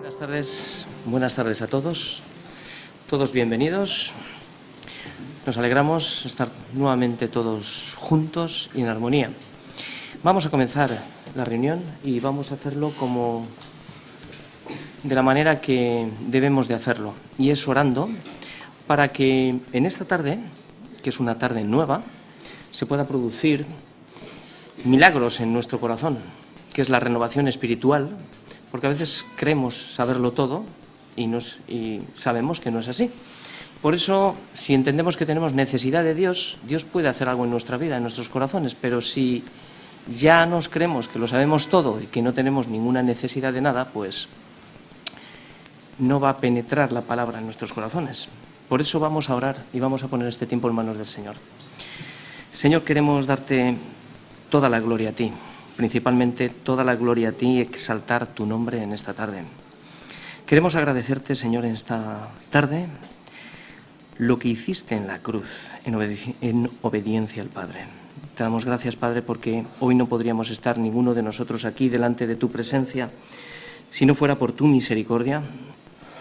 Buenas tardes a todos bienvenidos. Nos alegramos estar nuevamente todos juntos y en armonía. Vamos a comenzar la reunión y vamos a hacerlo de la manera que debemos de hacerlo, y es orando para que en esta tarde, que es una tarde nueva, se pueda producir milagros en nuestro corazón, que es la renovación espiritual, porque a veces creemos saberlo todo y sabemos que no es así. Por eso, si entendemos que tenemos necesidad de Dios, Dios puede hacer algo en nuestra vida, en nuestros corazones, pero si ya nos creemos que lo sabemos todo y que no tenemos ninguna necesidad de nada, pues no va a penetrar la palabra en nuestros corazones. Por eso vamos a orar y vamos a poner este tiempo en manos del Señor. Señor, queremos darte toda la gloria a ti, principalmente toda la gloria a ti y exaltar tu nombre en esta tarde. Queremos agradecerte, Señor, en esta tarde lo que hiciste en la cruz, en obediencia al Padre. Te damos gracias, Padre, porque hoy no podríamos estar ninguno de nosotros aquí delante de tu presencia si no fuera por tu misericordia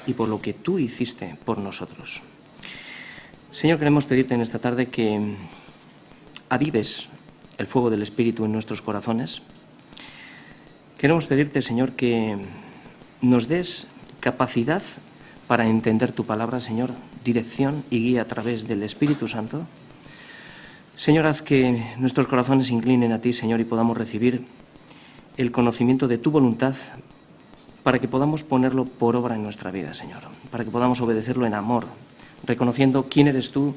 y por lo que tú hiciste por nosotros. Señor, queremos pedirte en esta tarde que avives el fuego del Espíritu en nuestros corazones. Queremos pedirte, Señor, que nos des capacidad para entender tu palabra, Señor, dirección y guía a través del Espíritu Santo. Señor, haz que nuestros corazones se inclinen a ti, Señor, y podamos recibir el conocimiento de tu voluntad para que podamos ponerlo por obra en nuestra vida, Señor, para que podamos obedecerlo en amor, reconociendo quién eres tú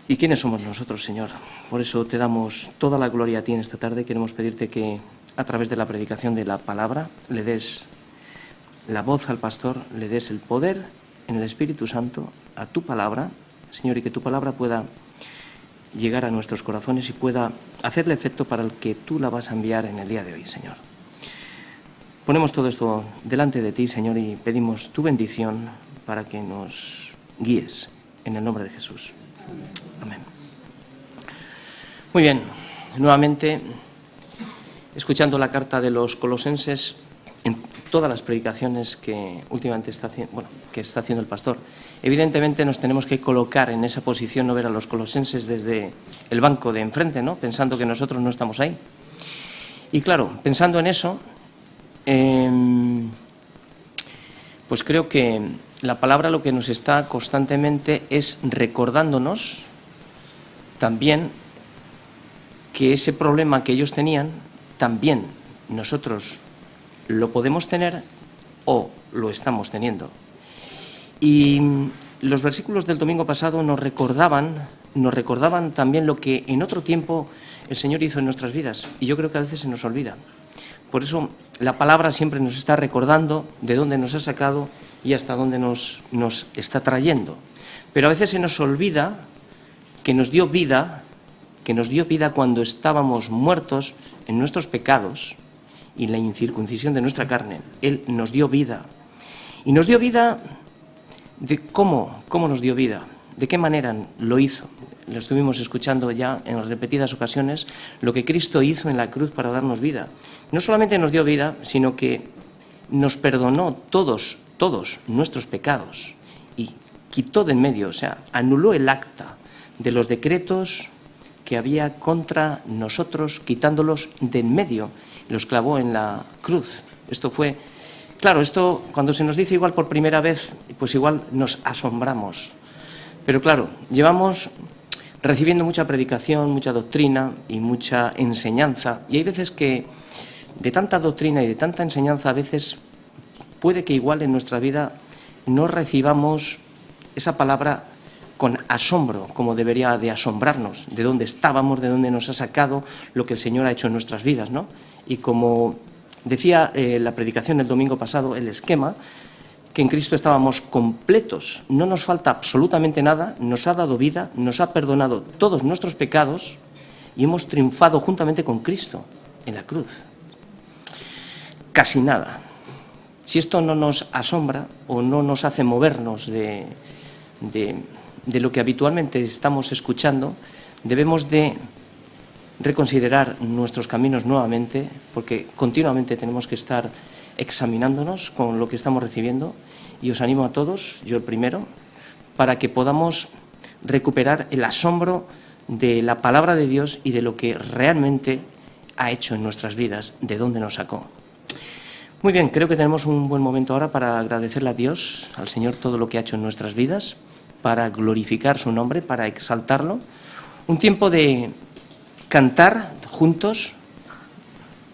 y quiénes somos nosotros, Señor. Por eso te damos toda la gloria a ti en esta tarde. Queremos pedirte que a través de la predicación de la palabra le des la voz al pastor, le des el poder en el Espíritu Santo a tu palabra, Señor, y que tu palabra pueda llegar a nuestros corazones y pueda hacerle efecto para el que tú la vas a enviar en el día de hoy, Señor. Ponemos todo esto delante de ti, Señor, y pedimos tu bendición para que nos guíes en el nombre de Jesús. Amén. Muy bien, nuevamente, escuchando la carta de los Colosenses, en todas las predicaciones que últimamente está haciendo el pastor, evidentemente nos tenemos que colocar en esa posición, no ver a los colosenses desde el banco de enfrente, ¿no?, pensando que nosotros no estamos ahí. Y claro, pensando en eso, pues creo que la palabra lo que nos está constantemente es recordándonos también que ese problema que ellos tenían, también nosotros lo podemos tener o lo estamos teniendo. Y los versículos del domingo pasado nos recordaban también lo que en otro tiempo el Señor hizo en nuestras vidas, y yo creo que a veces se nos olvida. Por eso la palabra siempre nos está recordando de dónde nos ha sacado y hasta dónde nos está trayendo. Pero a veces se nos olvida que nos dio vida cuando estábamos muertos en nuestros pecados y la incircuncisión de nuestra carne. Él nos dio vida. Y nos dio vida de cómo nos dio vida, de qué manera lo hizo. Lo estuvimos escuchando ya en repetidas ocasiones, lo que Cristo hizo en la cruz para darnos vida. No solamente nos dio vida, sino que nos perdonó todos nuestros pecados y quitó de en medio, o sea, anuló el acta de los decretos que había contra nosotros, quitándolos de en medio, los clavó en la cruz. Esto fue, claro, esto cuando se nos dice igual por primera vez, pues igual nos asombramos. Pero claro, llevamos recibiendo mucha predicación, mucha doctrina y mucha enseñanza, y hay veces que de tanta doctrina y de tanta enseñanza a veces puede que igual en nuestra vida no recibamos esa palabra con asombro, como debería de asombrarnos, de dónde estábamos, de dónde nos ha sacado, lo que el Señor ha hecho en nuestras vidas, ¿no? Y como decía la predicación el domingo pasado, el esquema, que en Cristo estábamos completos, no nos falta absolutamente nada, nos ha dado vida, nos ha perdonado todos nuestros pecados y hemos triunfado juntamente con Cristo en la cruz. Casi nada. Si esto no nos asombra o no nos hace movernos de lo que habitualmente estamos escuchando, debemos de reconsiderar nuestros caminos nuevamente, porque continuamente tenemos que estar examinándonos con lo que estamos recibiendo, y os animo a todos, yo el primero, para que podamos recuperar el asombro de la palabra de Dios y de lo que realmente ha hecho en nuestras vidas, de dónde nos sacó. Muy bien, creo que tenemos un buen momento ahora para agradecerle a Dios, al Señor, todo lo que ha hecho en nuestras vidas, para glorificar su nombre, para exaltarlo. Un tiempo de cantar juntos,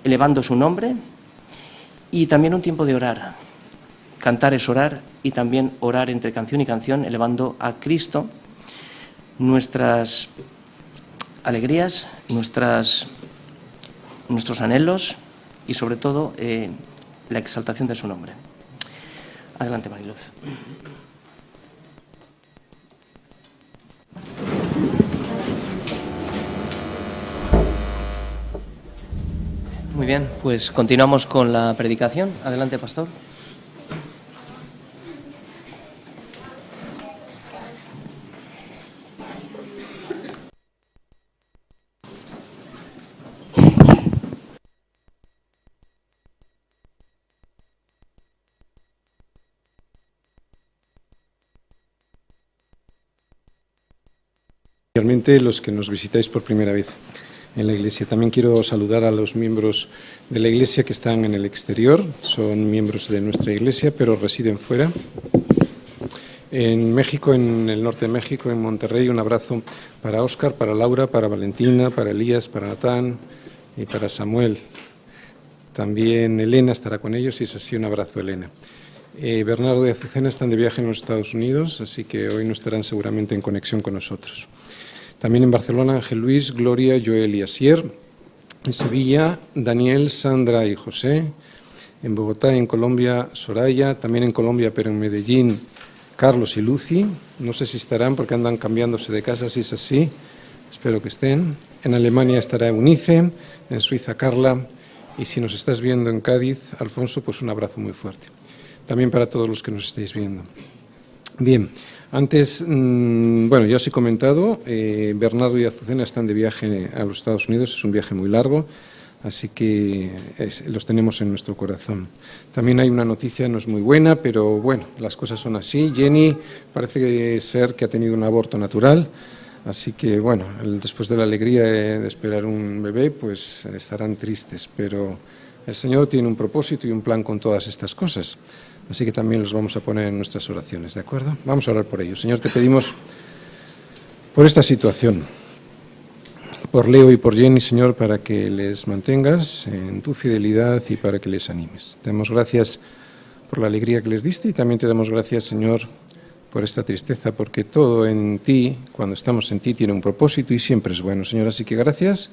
elevando su nombre, y también un tiempo de orar. Cantar es orar, y también orar entre canción y canción, elevando a Cristo nuestras alegrías, nuestros anhelos y, sobre todo, la exaltación de su nombre. Adelante, Mariluz. Muy bien, pues continuamos con la predicación. Adelante, pastor. Especialmente los que nos visitáis por primera vez en la Iglesia. También quiero saludar a los miembros de la Iglesia que están en el exterior. Son miembros de nuestra Iglesia, pero residen fuera. En México, en el norte de México, en Monterrey, un abrazo para Óscar, para Laura, para Valentina, para Elías, para Natán y para Samuel. También Elena estará con ellos, y es así, un abrazo, Elena. Bernardo y Azucena están de viaje en los Estados Unidos, así que hoy no estarán seguramente en conexión con nosotros. También en Barcelona, Ángel Luis, Gloria, Joel y Asier. En Sevilla, Daniel, Sandra y José. En Bogotá, en Colombia, Soraya. También en Colombia, pero en Medellín, Carlos y Lucy. No sé si estarán porque andan cambiándose de casa, si es así. Espero que estén. En Alemania estará Eunice. En Suiza, Carla. Y si nos estás viendo en Cádiz, Alfonso, pues un abrazo muy fuerte. También para todos los que nos estáis viendo. Bien. Antes, bueno, ya os he comentado, Bernardo y Azucena están de viaje a los Estados Unidos, es un viaje muy largo, así que los tenemos en nuestro corazón. También hay una noticia, no es muy buena, pero bueno, las cosas son así. Jenny parece ser que ha tenido un aborto natural, así que bueno, después de la alegría de esperar un bebé, pues estarán tristes, pero el Señor tiene un propósito y un plan con todas estas cosas. Así que también los vamos a poner en nuestras oraciones, ¿de acuerdo? Vamos a orar por ellos. Señor, te pedimos por esta situación, por Leo y por Jenny, Señor, para que les mantengas en tu fidelidad y para que les animes. Te damos gracias por la alegría que les diste y también te damos gracias, Señor, por esta tristeza, porque todo en ti, cuando estamos en ti, tiene un propósito y siempre es bueno, Señor. Así que gracias.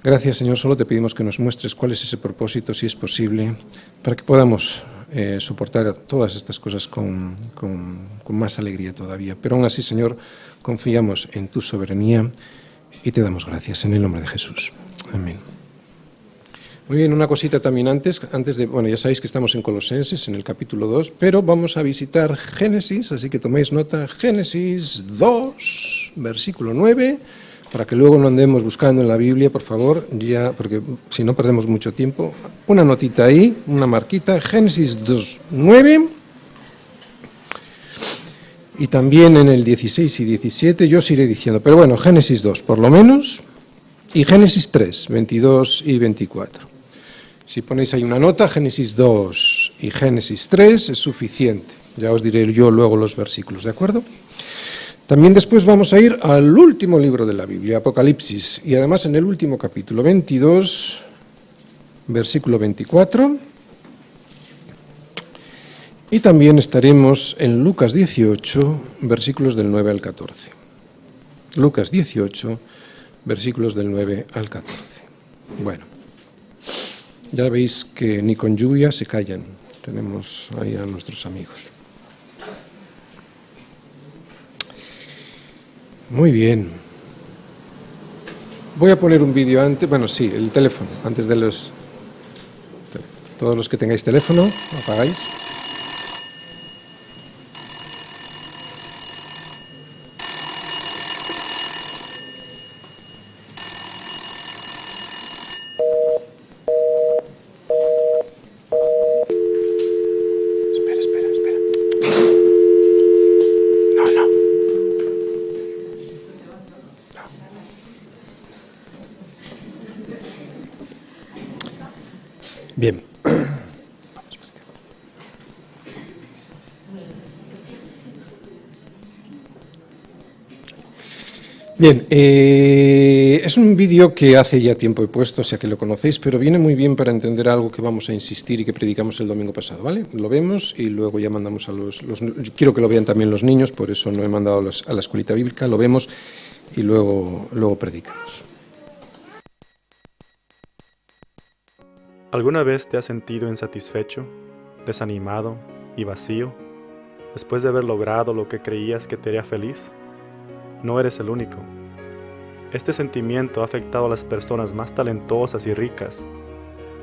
Gracias, Señor. Solo te pedimos que nos muestres cuál es ese propósito, si es posible, para que podamos soportar todas estas cosas con más alegría todavía. Pero aún así, Señor, confiamos en tu soberanía y te damos gracias en el nombre de Jesús. Amén. Muy bien, una cosita también antes de, bueno, ya sabéis que estamos en Colosenses, en el capítulo 2, pero vamos a visitar Génesis, así que toméis nota, Génesis 2, versículo 9, para que luego no andemos buscando en la Biblia, por favor, ya, porque si no perdemos mucho tiempo. Una notita ahí, una marquita, Génesis 2, 9. Y también en el 16 y 17 yo os iré diciendo, pero bueno, Génesis 2 por lo menos, y Génesis 3, 22 y 24. Si ponéis ahí una nota, Génesis 2 y Génesis 3 es suficiente. Ya os diré yo luego los versículos, ¿de acuerdo? También después vamos a ir al último libro de la Biblia, Apocalipsis, y además en el último capítulo, 22, versículo 24. Y también estaremos en Lucas 18, versículos del 9 al 14. Lucas 18, versículos del 9 al 14. Bueno, ya veis que ni con lluvia se callan. Tenemos ahí a nuestros amigos. Muy bien. Voy a poner un vídeo antes, bueno, sí, el teléfono, antes de los... Todos los que tengáis teléfono, apagáis. Bien, es un vídeo que hace ya tiempo he puesto, o sea que lo conocéis, pero viene muy bien para entender algo que vamos a insistir y que predicamos el domingo pasado, ¿vale? Lo vemos y luego ya mandamos a los quiero que lo vean también los niños, por eso no he mandado a la escuelita bíblica, lo vemos y luego predicamos. ¿Alguna vez te has sentido insatisfecho, desanimado y vacío después de haber logrado lo que creías que te haría feliz? No eres el único. Este sentimiento ha afectado a las personas más talentosas y ricas,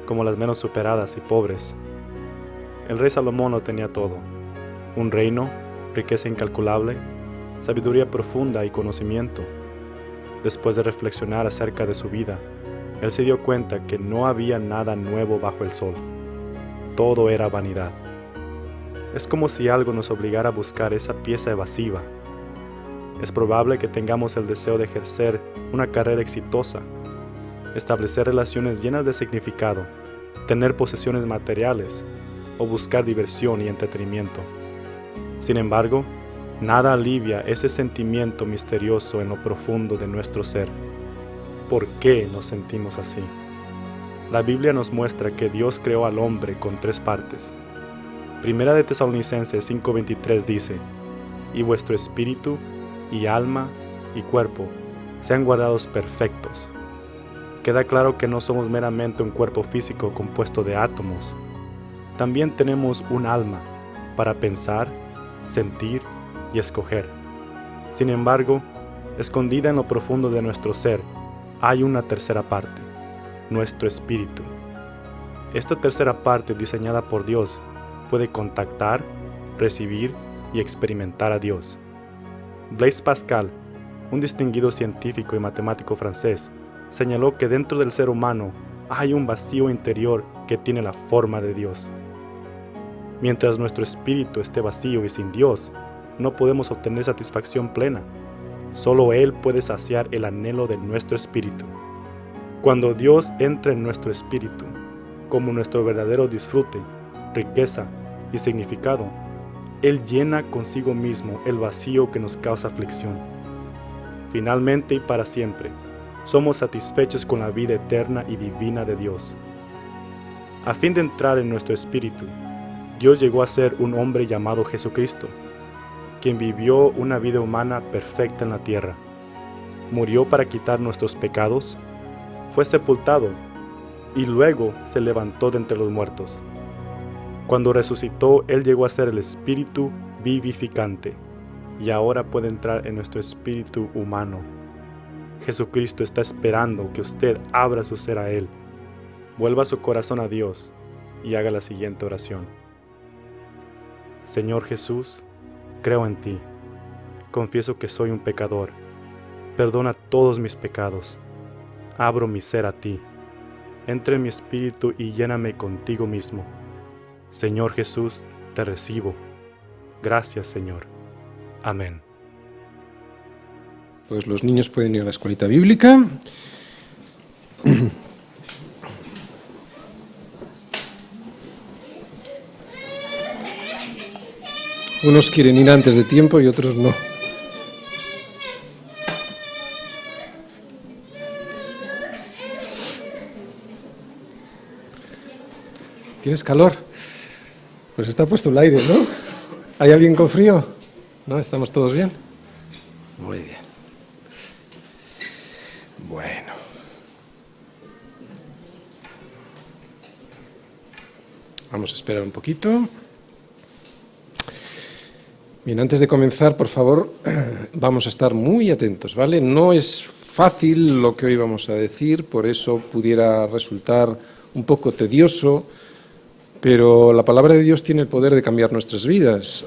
como las menos superadas y pobres. El rey Salomón lo tenía todo: un reino, riqueza incalculable, sabiduría profunda y conocimiento. Después de reflexionar acerca de su vida, él se dio cuenta que no había nada nuevo bajo el sol. Todo era vanidad. Es como si algo nos obligara a buscar esa pieza evasiva. Es probable que tengamos el deseo de ejercer una carrera exitosa, establecer relaciones llenas de significado, tener posesiones materiales o buscar diversión y entretenimiento. Sin embargo, nada alivia ese sentimiento misterioso en lo profundo de nuestro ser. ¿Por qué nos sentimos así? La Biblia nos muestra que Dios creó al hombre con 3 partes. Primera de Tesalonicenses 5:23 dice: «Y vuestro espíritu, y alma, y cuerpo, sean guardados perfectos». Queda claro que no somos meramente un cuerpo físico compuesto de átomos. También tenemos un alma para pensar, sentir y escoger. Sin embargo, escondida en lo profundo de nuestro ser, hay una tercera parte: nuestro espíritu. Esta tercera parte, diseñada por Dios, puede contactar, recibir y experimentar a Dios. Blaise Pascal, un distinguido científico y matemático francés, señaló que dentro del ser humano hay un vacío interior que tiene la forma de Dios. Mientras nuestro espíritu esté vacío y sin Dios, no podemos obtener satisfacción plena. Solo Él puede saciar el anhelo de nuestro espíritu. Cuando Dios entra en nuestro espíritu, como nuestro verdadero disfrute, riqueza y significado, Él llena consigo mismo el vacío que nos causa aflicción. Finalmente y para siempre, somos satisfechos con la vida eterna y divina de Dios. A fin de entrar en nuestro espíritu, Dios llegó a ser un hombre llamado Jesucristo, quien vivió una vida humana perfecta en la tierra. Murió para quitar nuestros pecados, fue sepultado y luego se levantó de entre los muertos. Cuando resucitó, Él llegó a ser el espíritu vivificante y ahora puede entrar en nuestro espíritu humano. Jesucristo está esperando que usted abra su ser a Él, vuelva su corazón a Dios y haga la siguiente oración: Señor Jesús, creo en ti. Confieso que soy un pecador. Perdona todos mis pecados. Abro mi ser a ti. Entra en mi espíritu y lléname contigo mismo. Señor Jesús, te recibo. Gracias, Señor. Amén. Pues los niños pueden ir a la escuelita bíblica. Unos quieren ir antes de tiempo y otros no. ¿Tienes calor? Pues está puesto el aire, ¿no? ¿Hay alguien con frío? ¿No? ¿Estamos todos bien? Muy bien. Bueno. Vamos a esperar un poquito. Bien, antes de comenzar, por favor, vamos a estar muy atentos, ¿vale? No es fácil lo que hoy vamos a decir, por eso pudiera resultar un poco tedioso, pero la palabra de Dios tiene el poder de cambiar nuestras vidas.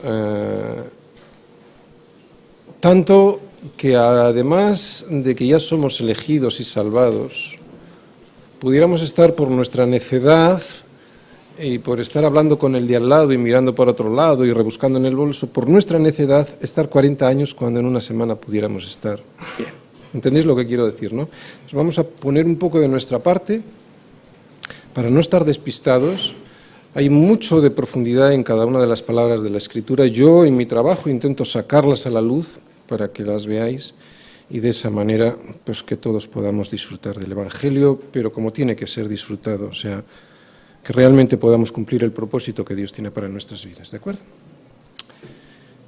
Tanto que además de que ya somos elegidos y salvados, pudiéramos estar por nuestra necedad y por estar hablando con el de al lado y mirando por otro lado y rebuscando en el bolso, por nuestra necedad, estar 40 años cuando en una semana pudiéramos estar bien. ¿Entendéis lo que quiero decir, no? Entonces vamos a poner un poco de nuestra parte para no estar despistados. Hay mucho de profundidad en cada una de las palabras de la Escritura. Yo, en mi trabajo, intento sacarlas a la luz para que las veáis. y de esa manera pues que todos podamos disfrutar del Evangelio, pero como tiene que ser disfrutado, o sea, que realmente podamos cumplir el propósito que Dios tiene para nuestras vidas, ¿de acuerdo?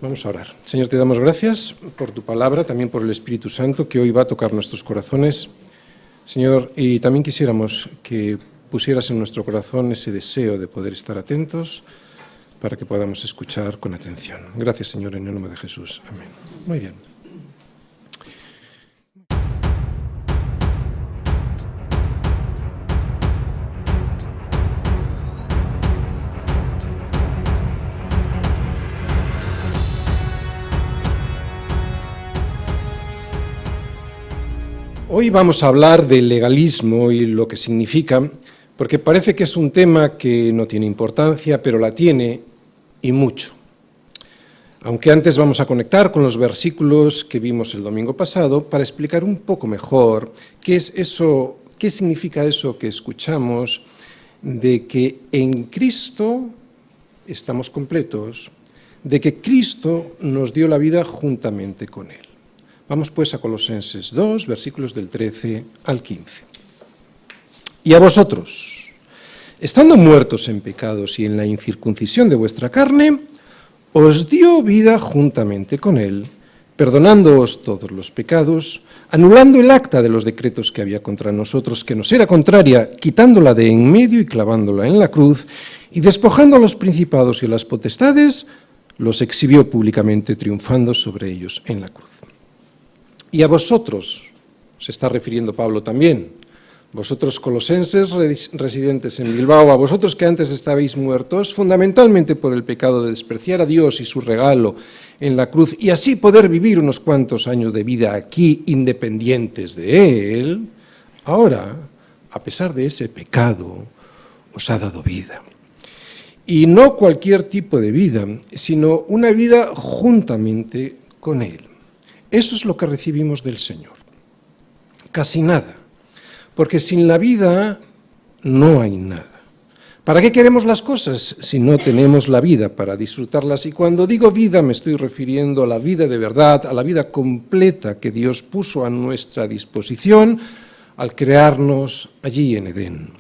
Vamos a orar. Señor, te damos gracias por tu palabra, también por el Espíritu Santo que hoy va a tocar nuestros corazones. Señor, y también quisiéramos que pusieras en nuestro corazón ese deseo de poder estar atentos para que podamos escuchar con atención. Gracias, Señor, en el nombre de Jesús. Amén. Muy bien. Hoy vamos a hablar del legalismo y lo que significa, porque parece que es un tema que no tiene importancia, pero la tiene y mucho. Aunque antes vamos a conectar con los versículos que vimos el domingo pasado para explicar un poco mejor qué es eso, qué significa eso que escuchamos de que en Cristo estamos completos, de que Cristo nos dio la vida juntamente con Él. Vamos pues a Colosenses 2, versículos del 13 al 15. Y a vosotros, estando muertos en pecados y en la incircuncisión de vuestra carne, os dio vida juntamente con Él, perdonándoos todos los pecados, anulando el acta de los decretos que había contra nosotros, que nos era contraria, quitándola de en medio y clavándola en la cruz, y despojando a los principados y a las potestades, los exhibió públicamente, triunfando sobre ellos en la cruz. Y a vosotros, se está refiriendo Pablo también, vosotros colosenses residentes en Bilbao, a vosotros que antes estabais muertos, fundamentalmente por el pecado de despreciar a Dios y su regalo en la cruz, y así poder vivir unos cuantos años de vida aquí independientes de Él, ahora, a pesar de ese pecado, os ha dado vida. Y no cualquier tipo de vida, sino una vida juntamente con Él. Eso es lo que recibimos del Señor. Casi nada. Porque sin la vida no hay nada. ¿Para qué queremos las cosas si no tenemos la vida para disfrutarlas? Y cuando digo vida me estoy refiriendo a la vida de verdad, a la vida completa que Dios puso a nuestra disposición al crearnos allí en Edén.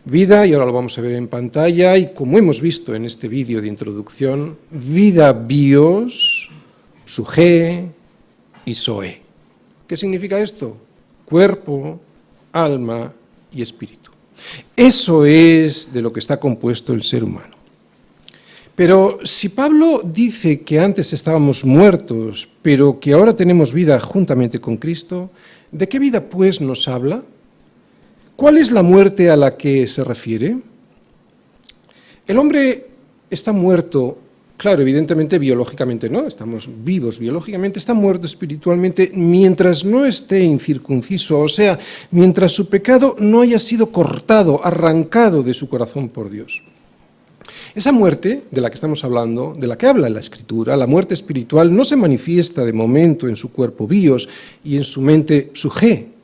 Vida, y ahora lo vamos a ver en pantalla, y como hemos visto en este vídeo de introducción, vida bios, suje y zoe. ¿Qué significa esto? Cuerpo, alma y espíritu. Eso es de lo que está compuesto el ser humano. Pero si Pablo dice que antes estábamos muertos, pero que ahora tenemos vida juntamente con Cristo, ¿de qué vida pues nos habla? ¿Cuál es la muerte a la que se refiere? El hombre está muerto. Claro, evidentemente biológicamente no, estamos vivos biológicamente, está muerto espiritualmente mientras no esté incircunciso, o sea, mientras su pecado no haya sido cortado, arrancado de su corazón por Dios. Esa muerte de la que estamos hablando, de la que habla la Escritura, la muerte espiritual, no se manifiesta de momento en su cuerpo bios y en su mente suje,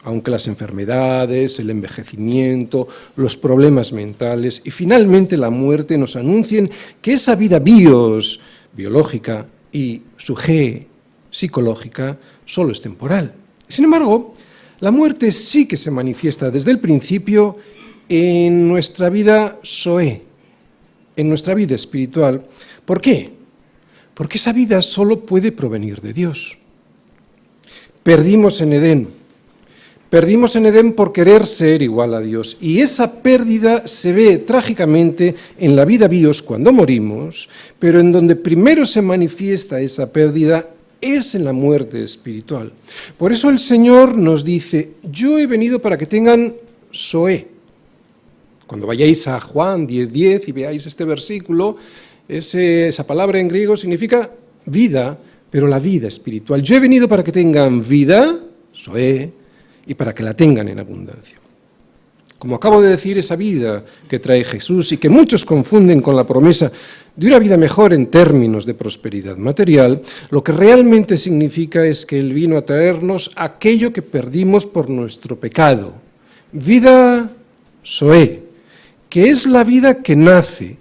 aunque las enfermedades, el envejecimiento, los problemas mentales y finalmente la muerte nos anuncien que esa vida bios, biológica, y suje, psicológica, solo es temporal. Sin embargo, la muerte sí que se manifiesta desde el principio en nuestra vida zoe, en nuestra vida espiritual. ¿Por qué? Porque esa vida solo puede provenir de Dios. Perdimos en Edén. Perdimos en Edén por querer ser igual a Dios, y esa pérdida se ve trágicamente en la vida bios cuando morimos, pero en donde primero se manifiesta esa pérdida es en la muerte espiritual. Por eso el Señor nos dice, yo he venido para que tengan zoe. Cuando vayáis a Juan 10:10 y veáis este versículo, esa palabra en griego significa vida, pero la vida espiritual. Yo he venido para que tengan vida, zoe, y para que la tengan en abundancia. Como acabo de decir, esa vida que trae Jesús y que muchos confunden con la promesa de una vida mejor en términos de prosperidad material, lo que realmente significa es que Él vino a traernos aquello que perdimos por nuestro pecado. Vida zoe, que es la vida que nace,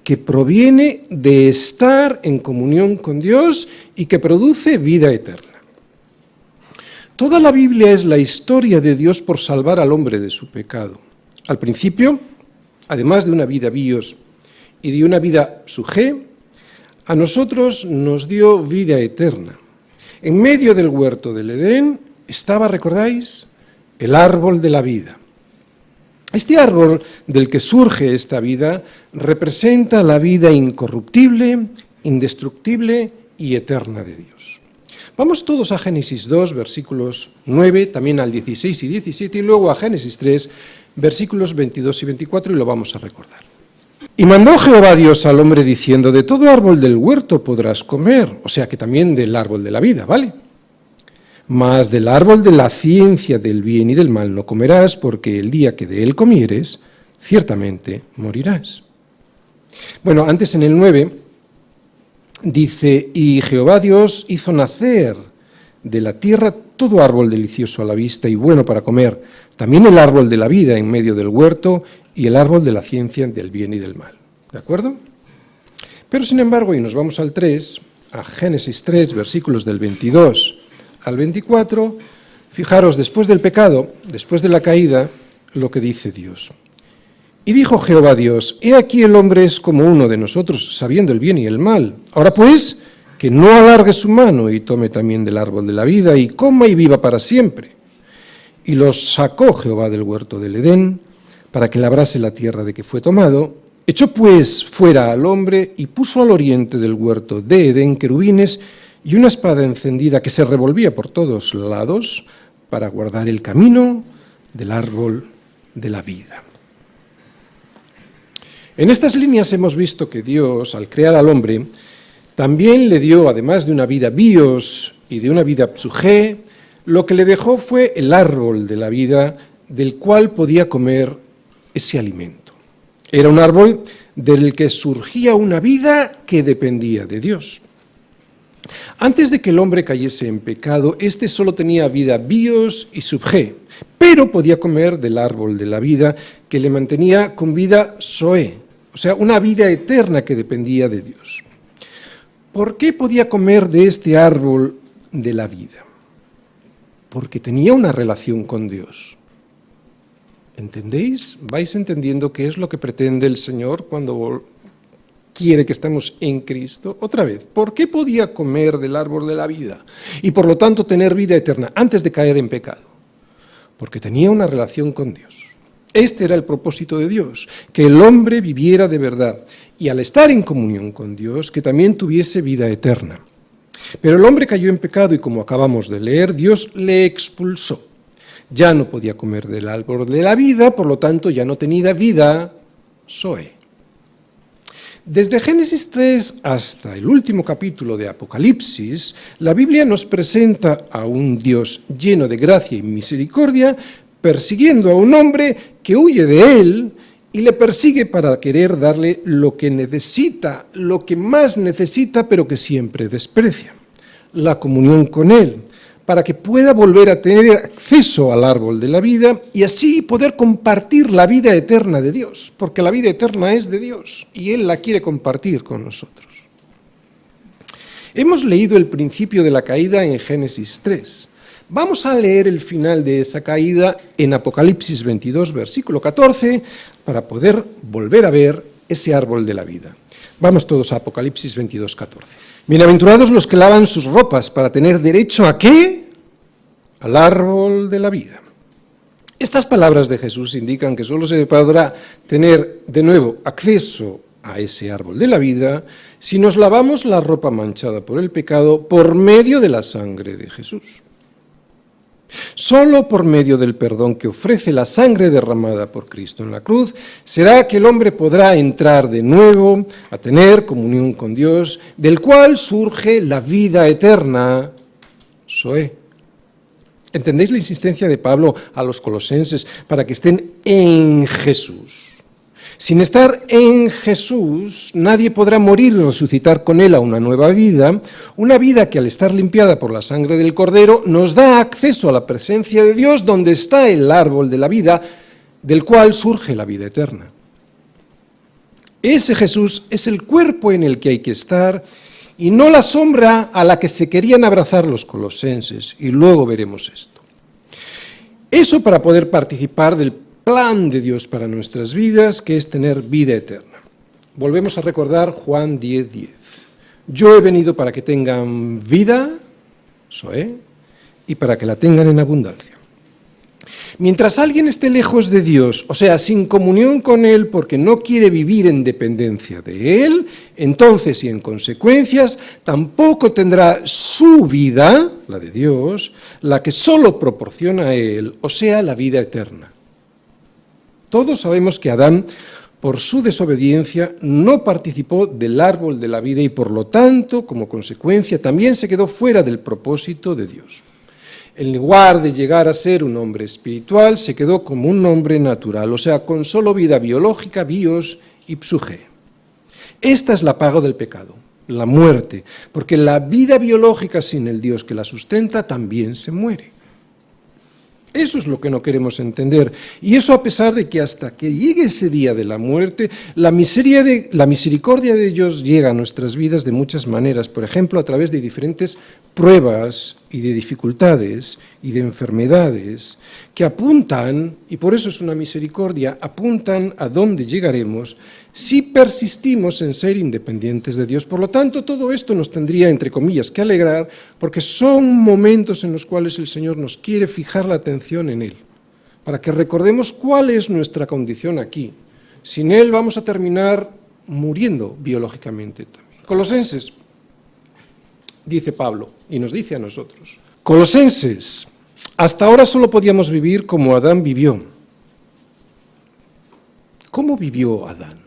que proviene de estar en comunión con Dios y que produce vida eterna. Toda la Biblia es la historia de Dios por salvar al hombre de su pecado. Al principio, además de una vida bios y de una vida sujé, a nosotros nos dio vida eterna. En medio del huerto del Edén estaba, ¿recordáis?, el árbol de la vida. Este árbol del que surge esta vida representa la vida incorruptible, indestructible y eterna de Dios. Vamos todos a Génesis 2, versículos 9, también al 16 y 17, y luego a Génesis 3, versículos 22 y 24, y lo vamos a recordar. Y mandó Jehová Dios al hombre diciendo, de todo árbol del huerto podrás comer, o sea que también del árbol de la vida, ¿vale? Mas del árbol de la ciencia del bien y del mal no comerás, porque el día que de él comieres, ciertamente morirás. Bueno, antes en el 9 dice, y Jehová Dios hizo nacer de la tierra todo árbol delicioso a la vista y bueno para comer, también el árbol de la vida en medio del huerto y el árbol de la ciencia del bien y del mal. ¿De acuerdo? Pero sin embargo, y nos vamos al 3, a Génesis 3, versículos del 22 al 24, fijaros, después del pecado, después de la caída, lo que dice Dios. Y dijo Jehová Dios, he aquí el hombre es como uno de nosotros, sabiendo el bien y el mal. Ahora pues, que no alargue su mano y tome también del árbol de la vida y coma y viva para siempre. Y los sacó Jehová del huerto del Edén, para que labrase la tierra de que fue tomado. Echó pues fuera al hombre y puso al oriente del huerto de Edén querubines y una espada encendida que se revolvía por todos lados para guardar el camino del árbol de la vida. En estas líneas hemos visto que Dios, al crear al hombre, también le dio, además de una vida bios y de una vida psujé, lo que le dejó fue el árbol de la vida del cual podía comer ese alimento. Era un árbol del que surgía una vida que dependía de Dios. Antes de que el hombre cayese en pecado, éste solo tenía vida bios y subjé, pero podía comer del árbol de la vida que le mantenía con vida zoé, o sea, una vida eterna que dependía de Dios. ¿Por qué podía comer de este árbol de la vida? Porque tenía una relación con Dios. ¿Entendéis? ¿Vais entendiendo qué es lo que pretende el Señor cuando quiere que estemos en Cristo? Otra vez, ¿por qué podía comer del árbol de la vida y por lo tanto tener vida eterna antes de caer en pecado? Porque tenía una relación con Dios. Este era el propósito de Dios, que el hombre viviera de verdad y al estar en comunión con Dios, que también tuviese vida eterna. Pero el hombre cayó en pecado y como acabamos de leer, Dios le expulsó. Ya no podía comer del árbol de la vida, por lo tanto ya no tenía vida zoé. Desde Génesis 3 hasta el último capítulo de Apocalipsis, la Biblia nos presenta a un Dios lleno de gracia y misericordia, persiguiendo a un hombre que huye de él y le persigue para querer darle lo que necesita, lo que más necesita, pero que siempre desprecia, la comunión con él, para que pueda volver a tener acceso al árbol de la vida y así poder compartir la vida eterna de Dios, porque la vida eterna es de Dios y Él la quiere compartir con nosotros. Hemos leído el principio de la caída en Génesis 3. Vamos a leer el final de esa caída en Apocalipsis 22, versículo 14, para poder volver a ver ese árbol de la vida. Vamos todos a Apocalipsis 22, 14. Bienaventurados los que lavan sus ropas para tener derecho ¿a qué? Al árbol de la vida. Estas palabras de Jesús indican que solo se podrá tener de nuevo acceso a ese árbol de la vida si nos lavamos la ropa manchada por el pecado por medio de la sangre de Jesús. Solo por medio del perdón que ofrece la sangre derramada por Cristo en la cruz, será que el hombre podrá entrar de nuevo a tener comunión con Dios, del cual surge la vida eterna, zoé. ¿Entendéis la insistencia de Pablo a los colosenses para que estén en Jesús? Sin estar en Jesús, nadie podrá morir y resucitar con Él a una nueva vida, una vida que al estar limpiada por la sangre del Cordero nos da acceso a la presencia de Dios donde está el árbol de la vida, del cual surge la vida eterna. Ese Jesús es el cuerpo en el que hay que estar y no la sombra a la que se querían abrazar los colosenses, y luego veremos esto. Eso para poder participar del plan de Dios para nuestras vidas, que es tener vida eterna. Volvemos a recordar Juan 10:10. Yo he venido para que tengan vida, Zoé, y para que la tengan en abundancia. Mientras alguien esté lejos de Dios, o sea, sin comunión con Él porque no quiere vivir en dependencia de Él, entonces y en consecuencias tampoco tendrá su vida, la de Dios, la que solo proporciona a Él, o sea, la vida eterna. Todos sabemos que Adán, por su desobediencia, no participó del árbol de la vida y por lo tanto, como consecuencia, también se quedó fuera del propósito de Dios. En lugar de llegar a ser un hombre espiritual, se quedó como un hombre natural, o sea, con solo vida biológica, bios y psuge. Esta es la paga del pecado, la muerte, porque la vida biológica sin el Dios que la sustenta también se muere. Eso es lo que no queremos entender, y eso a pesar de que hasta que llegue ese día de la muerte, la misericordia de Dios llega a nuestras vidas de muchas maneras, por ejemplo, a través de diferentes pruebas y de dificultades y de enfermedades que apuntan, y por eso es una misericordia, apuntan a dónde llegaremos si persistimos en ser independientes de Dios. Por lo tanto, todo esto nos tendría, entre comillas, que alegrar, porque son momentos en los cuales el Señor nos quiere fijar la atención en Él, para que recordemos cuál es nuestra condición aquí. Sin Él vamos a terminar muriendo biológicamente también. Colosenses, dice Pablo, y nos dice a nosotros. Colosenses, hasta ahora solo podíamos vivir como Adán vivió. ¿Cómo vivió Adán?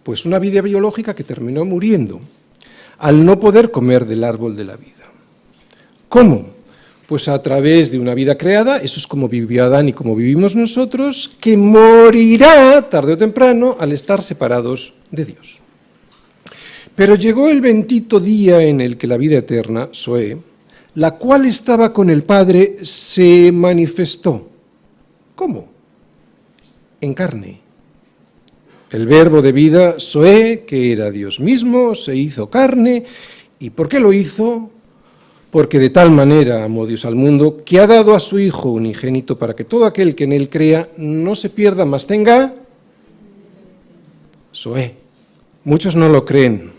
Pues una vida biológica que terminó muriendo, al no poder comer del árbol de la vida. ¿Cómo? Pues a través de una vida creada, eso es como vivió Adán y como vivimos nosotros, que morirá tarde o temprano al estar separados de Dios. Pero llegó el bendito día en el que la vida eterna, Zoé, la cual estaba con el Padre, se manifestó. ¿Cómo? En carne. El verbo de vida, Zoé, que era Dios mismo, se hizo carne. ¿Y por qué lo hizo? Porque de tal manera amó Dios al mundo, que ha dado a su Hijo unigénito para que todo aquel que en Él crea no se pierda, mas tenga Zoé. Muchos no lo creen.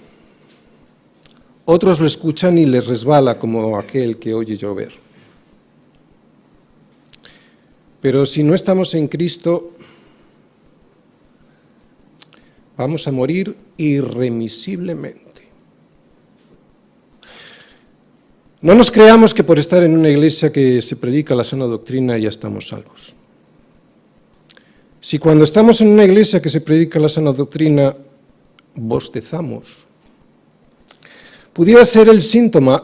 Otros lo escuchan y les resbala como aquel que oye llover. Pero si no estamos en Cristo, vamos a morir irremisiblemente. No nos creamos que por estar en una iglesia que se predica la sana doctrina ya estamos salvos. Si cuando estamos en una iglesia que se predica la sana doctrina bostezamos, pudiera ser el síntoma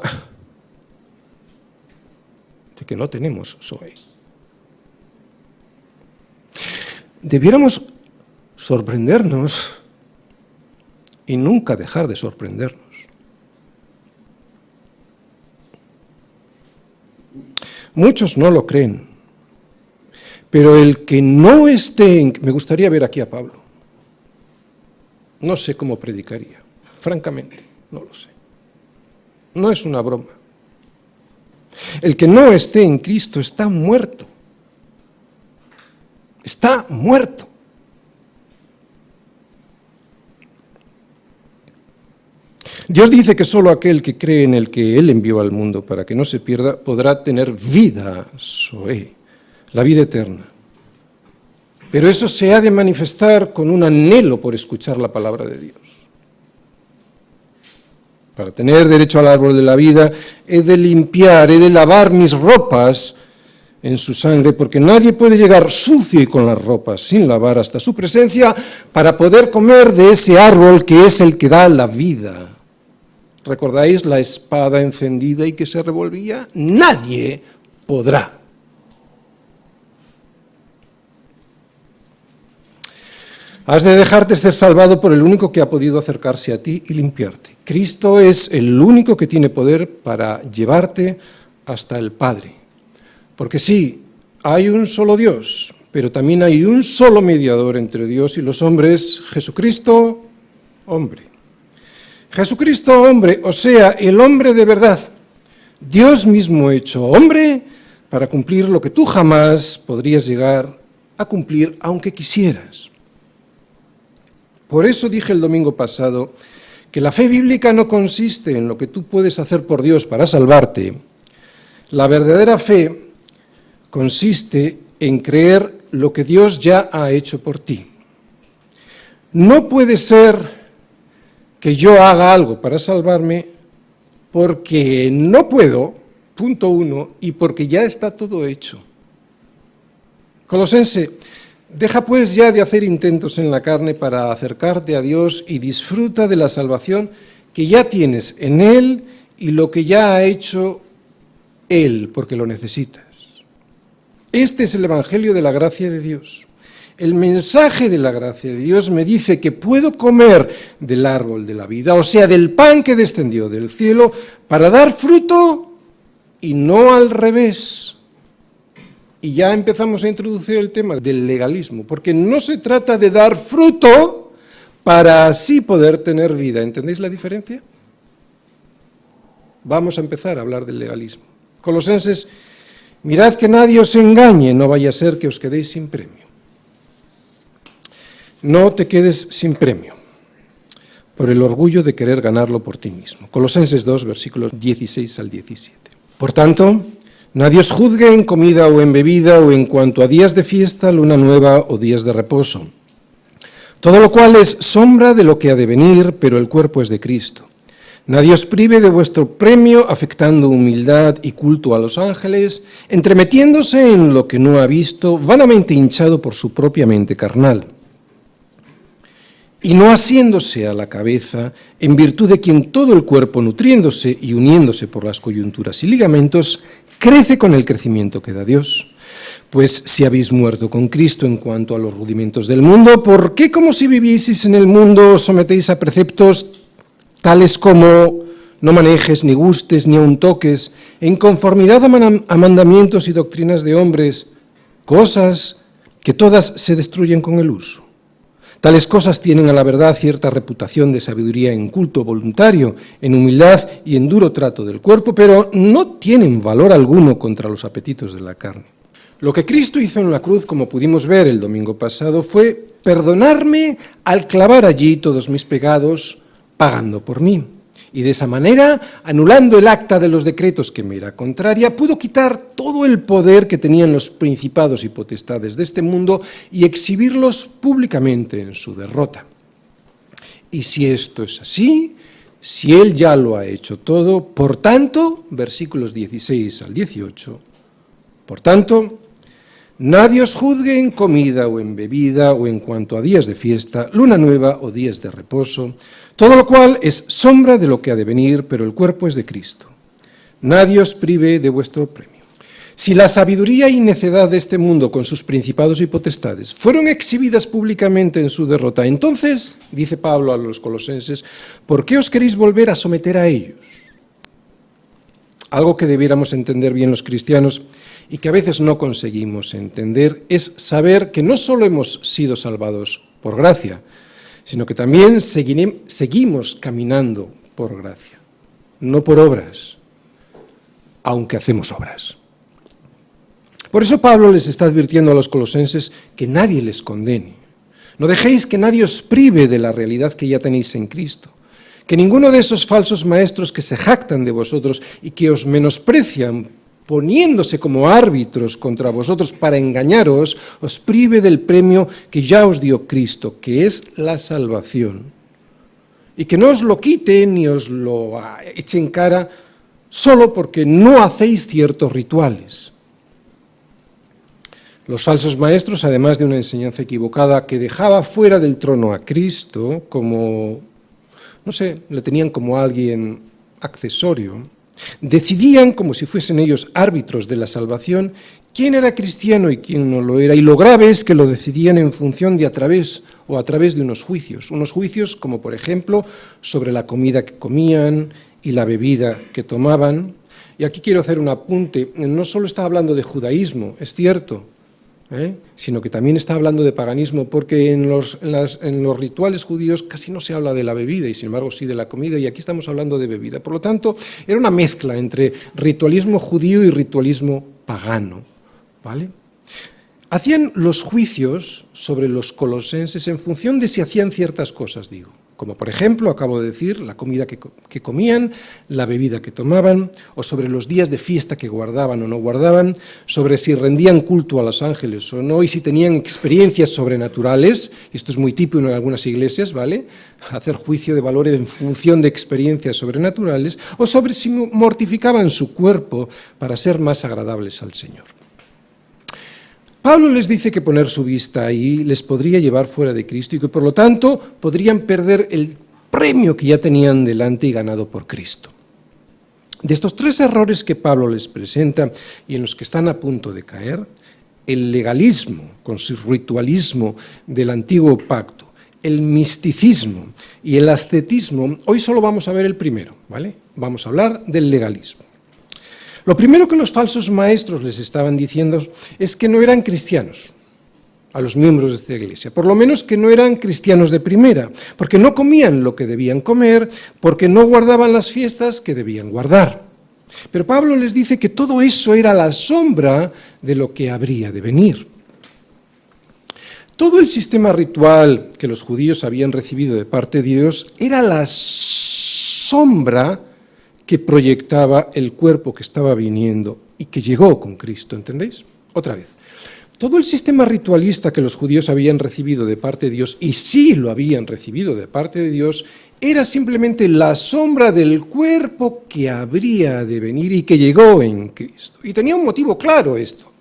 de que no tenemos Zoé. Debiéramos sorprendernos y nunca dejar de sorprendernos. Muchos no lo creen, pero el que no esté en... Me gustaría ver aquí a Pablo. No sé cómo predicaría, francamente, no lo sé. No es una broma. El que no esté en Cristo está muerto. Está muerto. Dios dice que solo aquel que cree en el que Él envió al mundo para que no se pierda, podrá tener vida, Zoé, la vida eterna. Pero eso se ha de manifestar con un anhelo por escuchar la palabra de Dios. Para tener derecho al árbol de la vida, he de limpiar, he de lavar mis ropas en su sangre, porque nadie puede llegar sucio y con las ropas sin lavar hasta su presencia para poder comer de ese árbol que es el que da la vida. ¿Recordáis la espada encendida y que se revolvía? Nadie podrá. Has de dejarte ser salvado por el único que ha podido acercarse a ti y limpiarte. Cristo es el único que tiene poder para llevarte hasta el Padre. Porque sí, hay un solo Dios, pero también hay un solo mediador entre Dios y los hombres, Jesucristo, hombre. Jesucristo hombre, o sea, el hombre de verdad, Dios mismo hecho hombre, para cumplir lo que tú jamás podrías llegar a cumplir aunque quisieras. Por eso dije el domingo pasado que la fe bíblica no consiste en lo que tú puedes hacer por Dios para salvarte. La verdadera fe consiste en creer lo que Dios ya ha hecho por ti. No puede ser que yo haga algo para salvarme porque no puedo, punto 1, y porque ya está todo hecho. Colosense, deja pues ya de hacer intentos en la carne para acercarte a Dios y disfruta de la salvación que ya tienes en Él y lo que ya ha hecho Él, porque lo necesitas. Este es el Evangelio de la gracia de Dios. El mensaje de la gracia de Dios me dice que puedo comer del árbol de la vida, o sea, del pan que descendió del cielo, para dar fruto y no al revés. Y ya empezamos a introducir el tema del legalismo, porque no se trata de dar fruto para así poder tener vida. ¿Entendéis la diferencia? Vamos a empezar a hablar del legalismo. Colosenses, mirad que nadie os engañe, no vaya a ser que os quedéis sin premio. No te quedes sin premio por el orgullo de querer ganarlo por ti mismo. Colosenses 2, versículos 16 al 17. Por tanto, nadie os juzgue en comida o en bebida o en cuanto a días de fiesta, luna nueva o días de reposo. Todo lo cual es sombra de lo que ha de venir, pero el cuerpo es de Cristo. Nadie os prive de vuestro premio, afectando humildad y culto a los ángeles, entremetiéndose en lo que no ha visto, vanamente hinchado por su propia mente carnal, y no asiéndose a la cabeza, en virtud de quien todo el cuerpo, nutriéndose y uniéndose por las coyunturas y ligamentos, crece con el crecimiento que da Dios. Pues si habéis muerto con Cristo en cuanto a los rudimentos del mundo, ¿por qué, como si vivieseis en el mundo, os sometéis a preceptos tales como no manejes, ni gustes, ni aun toques, en conformidad a mandamientos y doctrinas de hombres, cosas que todas se destruyen con el uso? Tales cosas tienen a la verdad cierta reputación de sabiduría en culto voluntario, en humildad y en duro trato del cuerpo, pero no tienen valor alguno contra los apetitos de la carne. Lo que Cristo hizo en la cruz, como pudimos ver el domingo pasado, fue perdonarme al clavar allí todos mis pecados, pagando por mí. Y de esa manera, anulando el acta de los decretos que me era contraria, pudo quitar todo el poder que tenían los principados y potestades de este mundo y exhibirlos públicamente en su derrota. Y si esto es así, si Él ya lo ha hecho todo, por tanto, versículos 16 al 18, por tanto, nadie os juzgue en comida o en bebida o en cuanto a días de fiesta, luna nueva o días de reposo, todo lo cual es sombra de lo que ha de venir, pero el cuerpo es de Cristo. Nadie os prive de vuestro premio. Si la sabiduría y necedad de este mundo con sus principados y potestades fueron exhibidas públicamente en su derrota, entonces, dice Pablo a los colosenses, ¿por qué os queréis volver a someter a ellos? Algo que debiéramos entender bien los cristianos y que a veces no conseguimos entender es saber que no solo hemos sido salvados por gracia, sino que también seguimos caminando por gracia, no por obras, aunque hacemos obras. Por eso Pablo les está advirtiendo a los colosenses que nadie les condene. No dejéis que nadie os prive de la realidad que ya tenéis en Cristo. Que ninguno de esos falsos maestros que se jactan de vosotros y que os menosprecian poniéndose como árbitros contra vosotros para engañaros, os prive del premio que ya os dio Cristo, que es la salvación. Y que no os lo quite ni os lo eche en cara solo porque no hacéis ciertos rituales. Los falsos maestros, además de una enseñanza equivocada que dejaba fuera del trono a Cristo, como, no sé, le tenían como alguien accesorio, decidían, como si fuesen ellos árbitros de la salvación, quién era cristiano y quién no lo era. Y lo grave es que lo decidían en función de a través de unos juicios como por ejemplo sobre la comida que comían y la bebida que tomaban. Y aquí quiero hacer un apunte, no solo está hablando de judaísmo, es cierto, sino que también está hablando de paganismo, porque en los rituales judíos casi no se habla de la bebida y sin embargo sí de la comida, y aquí estamos hablando de bebida. Por lo tanto, era una mezcla entre ritualismo judío y ritualismo pagano, ¿vale? Hacían los juicios sobre los colosenses en función de si hacían ciertas cosas, digo, como por ejemplo, acabo de decir, la comida que comían, la bebida que tomaban, o sobre los días de fiesta que guardaban o no guardaban, sobre si rendían culto a los ángeles o no, y si tenían experiencias sobrenaturales. Esto es muy típico en algunas iglesias, ¿vale? Hacer juicio de valor en función de experiencias sobrenaturales, o sobre si mortificaban su cuerpo para ser más agradables al Señor. Pablo les dice que poner su vista ahí les podría llevar fuera de Cristo y que por lo tanto podrían perder el premio que ya tenían delante y ganado por Cristo. De estos tres errores que Pablo les presenta y en los que están a punto de caer, el legalismo con su ritualismo del antiguo pacto, el misticismo y el ascetismo, hoy solo vamos a ver el primero, ¿vale? Vamos a hablar del legalismo. Lo primero que los falsos maestros les estaban diciendo es que no eran cristianos a los miembros de esta iglesia, por lo menos que no eran cristianos de primera, porque no comían lo que debían comer, porque no guardaban las fiestas que debían guardar. Pero Pablo les dice que todo eso era la sombra de lo que habría de venir. Todo el sistema ritual que los judíos habían recibido de parte de Dios era la sombra que proyectaba el cuerpo que estaba viniendo y que llegó con Cristo, ¿entendéis? Otra vez. Todo el sistema ritualista que los judíos habían recibido de parte de Dios, y sí lo habían recibido de parte de Dios, era simplemente la sombra del cuerpo que habría de venir y que llegó en Cristo. Y tenía un motivo claro esto,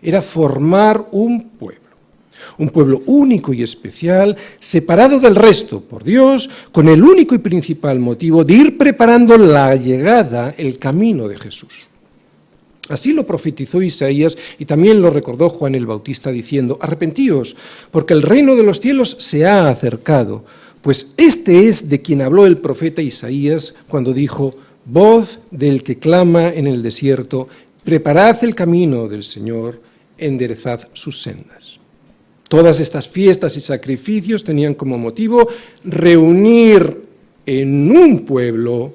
era formar un pueblo único y especial, separado del resto por Dios, con el único y principal motivo de ir preparando la llegada, el camino de Jesús. Así lo profetizó Isaías y también lo recordó Juan el Bautista diciendo: arrepentíos, porque el reino de los cielos se ha acercado, pues este es de quien habló el profeta Isaías cuando dijo: voz del que clama en el desierto, preparad el camino del Señor, enderezad sus sendas. Todas estas fiestas y sacrificios tenían como motivo reunir en un pueblo,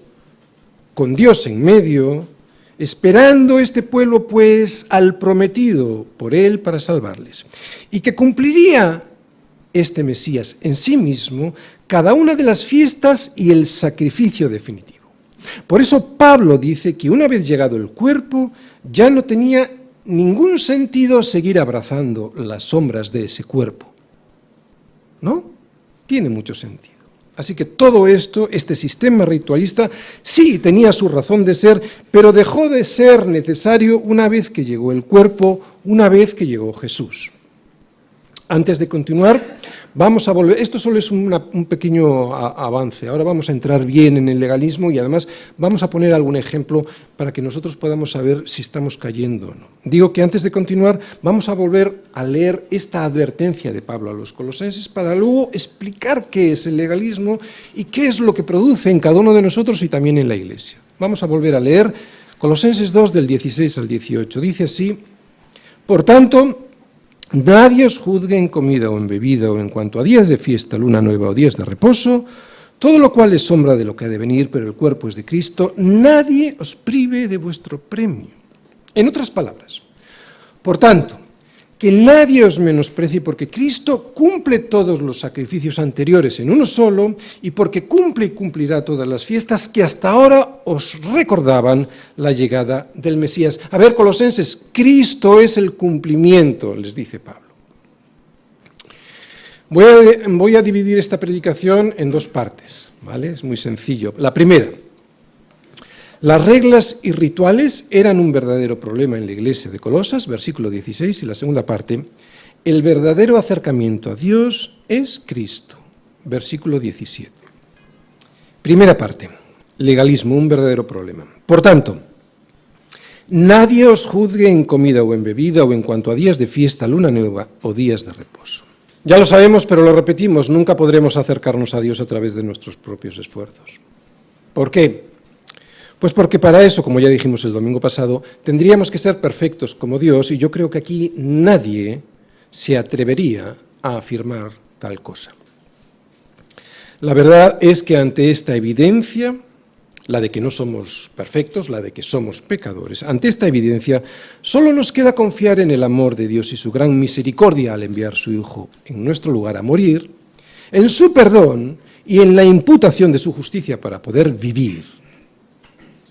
con Dios en medio, esperando este pueblo pues al prometido por él para salvarles, y que cumpliría este Mesías en sí mismo cada una de las fiestas y el sacrificio definitivo. Por eso Pablo dice que una vez llegado el cuerpo, ya no tenía ningún sentido seguir abrazando las sombras de ese cuerpo. ¿No? Tiene mucho sentido. Así que todo esto, este sistema ritualista, sí tenía su razón de ser, pero dejó de ser necesario una vez que llegó el cuerpo, una vez que llegó Jesús. Antes de continuar, vamos a volver, esto solo es un pequeño avance, ahora vamos a entrar bien en el legalismo y además vamos a poner algún ejemplo para que nosotros podamos saber si estamos cayendo o no. Digo que antes de continuar vamos a volver a leer esta advertencia de Pablo a los colosenses para luego explicar qué es el legalismo y qué es lo que produce en cada uno de nosotros y también en la Iglesia. Vamos a volver a leer Colosenses 2 del 16 al 18. Dice así: por tanto, nadie os juzgue en comida o en bebida o en cuanto a días de fiesta, luna nueva o días de reposo, todo lo cual es sombra de lo que ha de venir, pero el cuerpo es de Cristo. Nadie os prive de vuestro premio. En otras palabras, por tanto, que nadie os menosprecie porque Cristo cumple todos los sacrificios anteriores en uno solo y porque cumple y cumplirá todas las fiestas que hasta ahora os recordaban la llegada del Mesías. A ver, colosenses, Cristo es el cumplimiento, les dice Pablo. Voy a dividir esta predicación en dos partes, ¿vale? Es muy sencillo. La primera: las reglas y rituales eran un verdadero problema en la iglesia de Colosas, versículo 16, y la segunda parte: el verdadero acercamiento a Dios es Cristo, versículo 17. Primera parte: legalismo, un verdadero problema. Por tanto, nadie os juzgue en comida o en bebida o en cuanto a días de fiesta, luna nueva o días de reposo. Ya lo sabemos, pero lo repetimos, nunca podremos acercarnos a Dios a través de nuestros propios esfuerzos. ¿Por qué? Pues porque para eso, como ya dijimos el domingo pasado, tendríamos que ser perfectos como Dios, y yo creo que aquí nadie se atrevería a afirmar tal cosa. La verdad es que ante esta evidencia, la de que no somos perfectos, la de que somos pecadores, ante esta evidencia solo nos queda confiar en el amor de Dios y su gran misericordia al enviar su Hijo en nuestro lugar a morir, en su perdón y en la imputación de su justicia para poder vivir.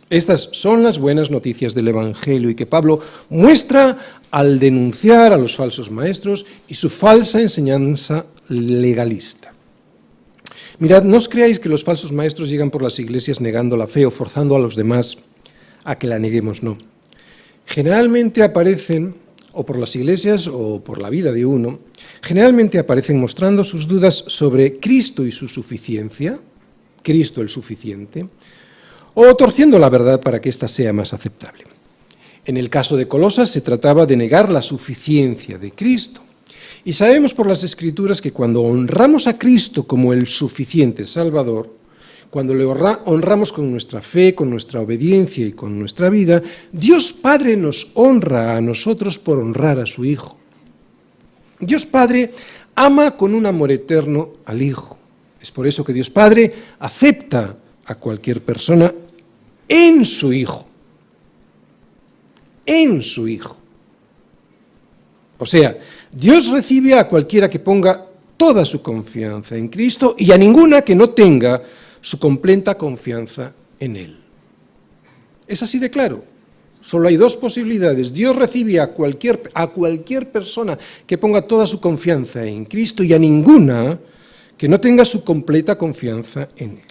Estas son las buenas noticias del Evangelio y que Pablo muestra al denunciar a los falsos maestros y su falsa enseñanza legalista. Mirad, no os creáis que los falsos maestros llegan por las iglesias negando la fe o forzando a los demás a que la neguemos, no. Generalmente aparecen, o por las iglesias o por la vida de uno, generalmente aparecen mostrando sus dudas sobre Cristo y su suficiencia, Cristo el suficiente, o torciendo la verdad para que ésta sea más aceptable. En el caso de Colosas se trataba de negar la suficiencia de Cristo. Y sabemos por las Escrituras que cuando honramos a Cristo como el suficiente Salvador, cuando le honramos con nuestra fe, con nuestra obediencia y con nuestra vida, Dios Padre nos honra a nosotros por honrar a su Hijo. Dios Padre ama con un amor eterno al Hijo. Es por eso que Dios Padre acepta a cualquier persona en su Hijo. En su Hijo. O sea, Dios recibe a cualquiera que ponga toda su confianza en Cristo y a ninguna que no tenga su completa confianza en Él. Es así de claro. Solo hay dos posibilidades. Dios recibe a cualquier persona que ponga toda su confianza en Cristo y a ninguna que no tenga su completa confianza en Él.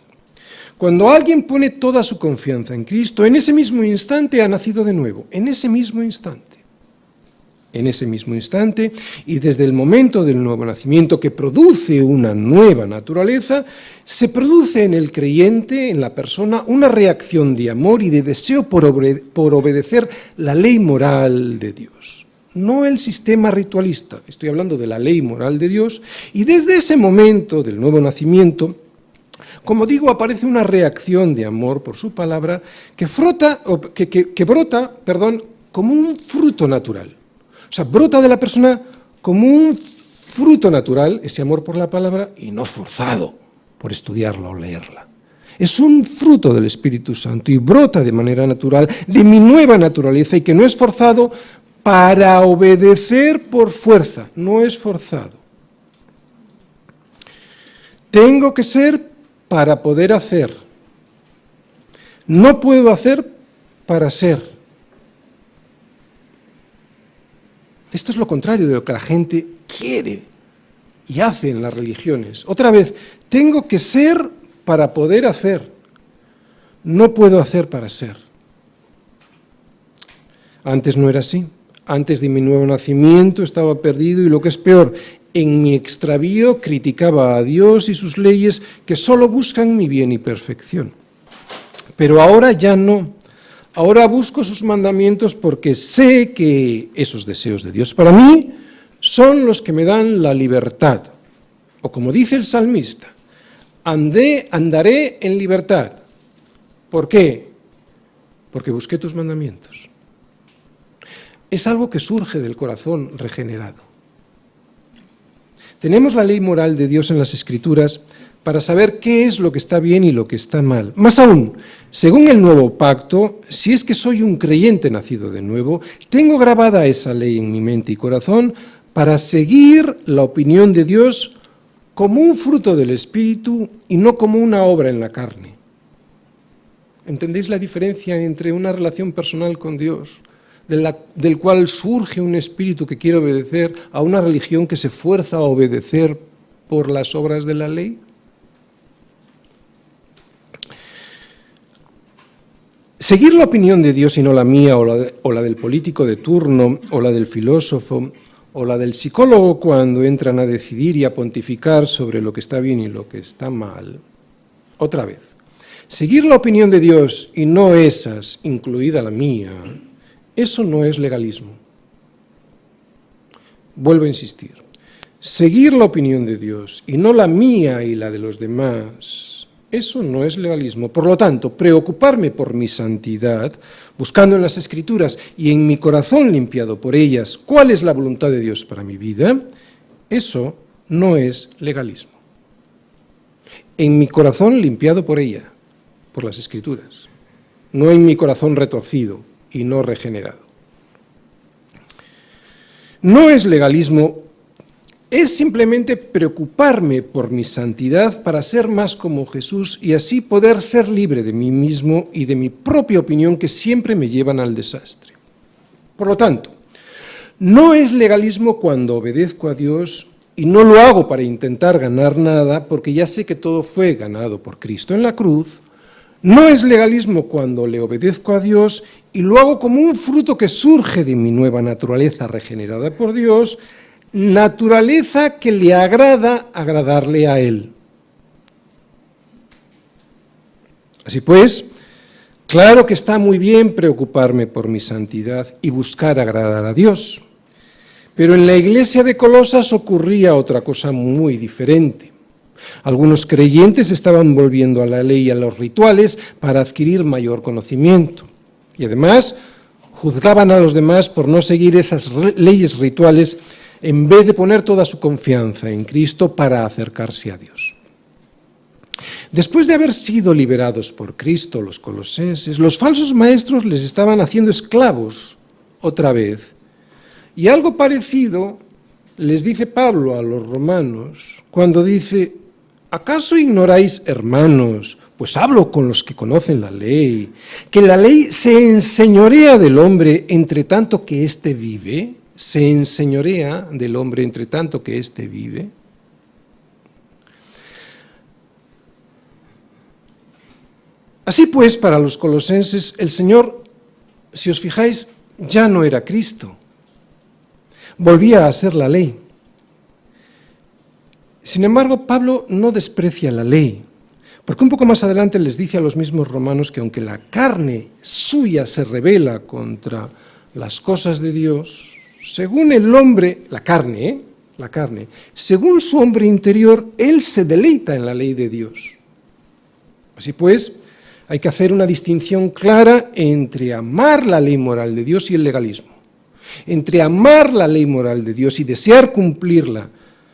Cuando alguien pone toda su confianza en Cristo, en ese mismo instante ha nacido de nuevo, en ese mismo instante. En ese mismo instante, y desde el momento del nuevo nacimiento que produce una nueva naturaleza, se produce en el creyente, en la persona, una reacción de amor y de deseo por obedecer la ley moral de Dios. No el sistema ritualista, estoy hablando de la ley moral de Dios, y desde ese momento del nuevo nacimiento, como digo, aparece una reacción de amor por su palabra que brota como un fruto natural. O sea, brota de la persona como un fruto natural, ese amor por la palabra, y no forzado por estudiarla o leerla. Es un fruto del Espíritu Santo y brota de manera natural de mi nueva naturaleza y que no es forzado para obedecer por fuerza, no es forzado. Tengo que ser para poder hacer. No puedo hacer para ser. Esto es lo contrario de lo que la gente quiere y hace en las religiones. Otra vez, tengo que ser para poder hacer. No puedo hacer para ser. Antes no era así. Antes de mi nuevo nacimiento estaba perdido y lo que es peor, en mi extravío criticaba a Dios y sus leyes que solo buscan mi bien y perfección. Pero ahora ya no. Ahora busco sus mandamientos porque sé que esos deseos de Dios para mí son los que me dan la libertad. O como dice el salmista, andaré en libertad. ¿Por qué? Porque busqué tus mandamientos. Es algo que surge del corazón regenerado. Tenemos la ley moral de Dios en las Escrituras para saber qué es lo que está bien y lo que está mal. Más aún, según el nuevo pacto, si es que soy un creyente nacido de nuevo, tengo grabada esa ley en mi mente y corazón para seguir la opinión de Dios como un fruto del Espíritu y no como una obra en la carne. ¿Entendéis la diferencia entre una relación personal con Dios, del cual surge un espíritu que quiere obedecer, a una religión que se fuerza a obedecer por las obras de la ley? Seguir la opinión de Dios y no la mía, o la del político de turno, o la del filósofo, o la del psicólogo cuando entran a decidir y a pontificar sobre lo que está bien y lo que está mal. Otra vez, seguir la opinión de Dios y no esas, incluida la mía, eso no es legalismo. Vuelvo a insistir. Seguir la opinión de Dios y no la mía y la de los demás, Eso no es legalismo. Por lo tanto, preocuparme por mi santidad, buscando en las Escrituras y en mi corazón limpiado por ellas cuál es la voluntad de Dios para mi vida, eso no es legalismo. En mi corazón limpiado por ella, por las Escrituras, no en mi corazón retorcido y no regenerado. No es legalismo, es simplemente preocuparme por mi santidad para ser más como Jesús y así poder ser libre de mí mismo y de mi propia opinión que siempre me llevan al desastre. Por lo tanto, no es legalismo cuando obedezco a Dios y no lo hago para intentar ganar nada porque ya sé que todo fue ganado por Cristo en la cruz. No es legalismo cuando le obedezco a Dios y lo hago como un fruto que surge de mi nueva naturaleza regenerada por Dios, naturaleza que le agrada agradarle a Él. Así pues, claro que está muy bien preocuparme por mi santidad y buscar agradar a Dios, pero en la iglesia de Colosas ocurría otra cosa muy diferente. Algunos creyentes estaban volviendo a la ley y a los rituales para adquirir mayor conocimiento. Y además, juzgaban a los demás por no seguir esas leyes rituales en vez de poner toda su confianza en Cristo para acercarse a Dios. Después de haber sido liberados por Cristo los colosenses, los falsos maestros les estaban haciendo esclavos otra vez. Y algo parecido les dice Pablo a los romanos cuando dice: ¿acaso ignoráis, hermanos, pues hablo con los que conocen la ley, que la ley se enseñorea del hombre entre tanto que éste vive? ¿Se enseñorea del hombre entre tanto que éste vive? Así pues, para los colosenses, el Señor, si os fijáis, ya no era Cristo. Volvía a ser la ley. Sin embargo, Pablo no desprecia la ley, porque un poco más adelante les dice a los mismos romanos que aunque la carne suya se rebela contra las cosas de Dios, según el hombre, la carne, según su hombre interior, él se deleita en la ley de Dios. Así pues, hay que hacer una distinción clara entre amar la ley moral de Dios y el legalismo. Entre amar la ley moral de Dios y desear cumplirla,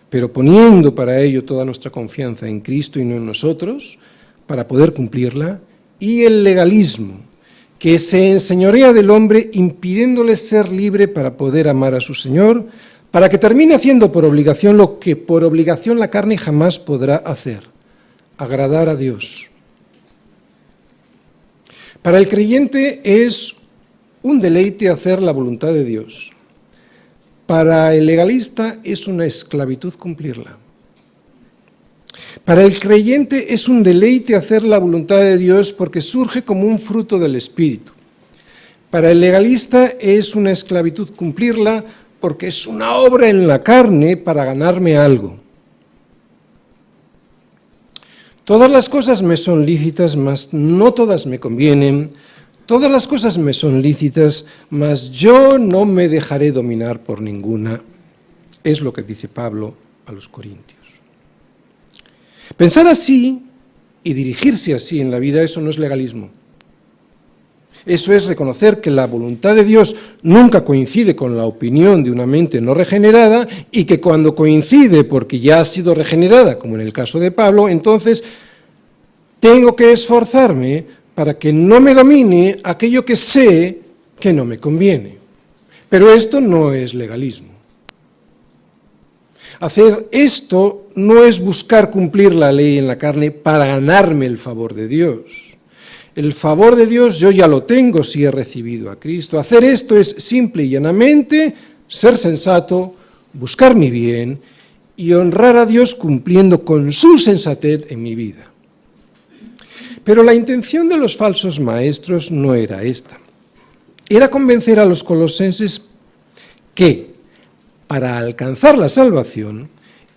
pero poniendo para ello toda nuestra confianza en Cristo y no en nosotros, para poder cumplirla, y el legalismo, que se enseñorea del hombre impidiéndole ser libre para poder amar a su Señor, para que termine haciendo por obligación lo que por obligación la carne jamás podrá hacer: agradar a Dios. Para el creyente es un deleite hacer la voluntad de Dios. Para el legalista es una esclavitud cumplirla. Para el creyente es un deleite hacer la voluntad de Dios porque surge como un fruto del Espíritu. Para el legalista es una esclavitud cumplirla porque es una obra en la carne para ganarme algo. Todas las cosas me son lícitas, mas no todas me convienen. Todas las cosas me son lícitas, mas yo no me dejaré dominar por ninguna. Es lo que dice Pablo a los Corintios. Pensar así y dirigirse así en la vida, eso no es legalismo. Eso es reconocer que la voluntad de Dios nunca coincide con la opinión de una mente no regenerada y que cuando coincide porque ya ha sido regenerada, como en el caso de Pablo, entonces tengo que esforzarme para que no me domine aquello que sé que no me conviene. Pero esto no es legalismo. Hacer esto no es buscar cumplir la ley en la carne para ganarme el favor de Dios. El favor de Dios yo ya lo tengo si he recibido a Cristo. Hacer esto es simple y llanamente ser sensato, buscar mi bien y honrar a Dios cumpliendo con su sensatez en mi vida. Pero la intención de los falsos maestros no era esta. Era convencer a los colosenses que, para alcanzar la salvación,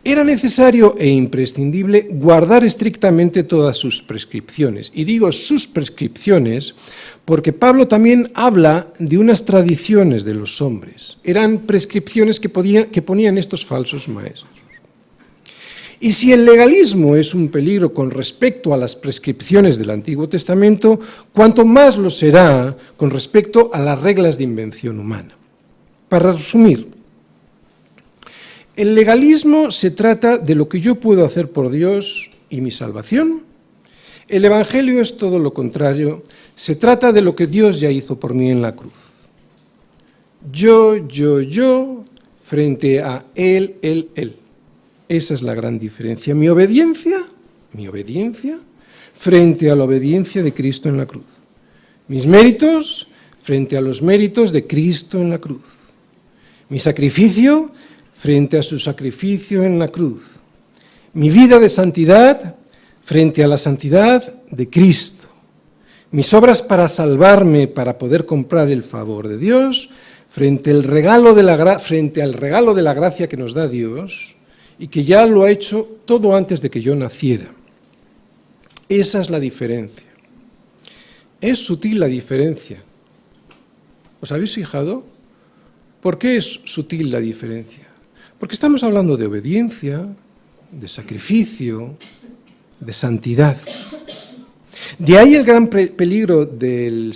era necesario e imprescindible guardar estrictamente todas sus prescripciones. Y digo sus prescripciones porque Pablo también habla de unas tradiciones de los hombres. Eran prescripciones que ponían estos falsos maestros. Y si el legalismo es un peligro con respecto a las prescripciones del Antiguo Testamento, cuanto más lo será con respecto a las reglas de invención humana. Para resumir, el legalismo se trata de lo que yo puedo hacer por Dios y mi salvación. El Evangelio es todo lo contrario, se trata de lo que Dios ya hizo por mí en la cruz. Yo, frente a Él. Esa es la gran diferencia. Mi obediencia, frente a la obediencia de Cristo en la cruz. Mis méritos, frente a los méritos de Cristo en la cruz. Mi sacrificio, frente a su sacrificio en la cruz. Mi vida de santidad, frente a la santidad de Cristo. Mis obras para salvarme, para poder comprar el favor de Dios, frente al regalo de la gracia que nos da Dios, y que ya lo ha hecho todo antes de que yo naciera. Esa es la diferencia. Es sutil la diferencia. ¿Os habéis fijado? ¿Por qué es sutil la diferencia? Porque estamos hablando de obediencia, de sacrificio, de santidad. De ahí el gran peligro del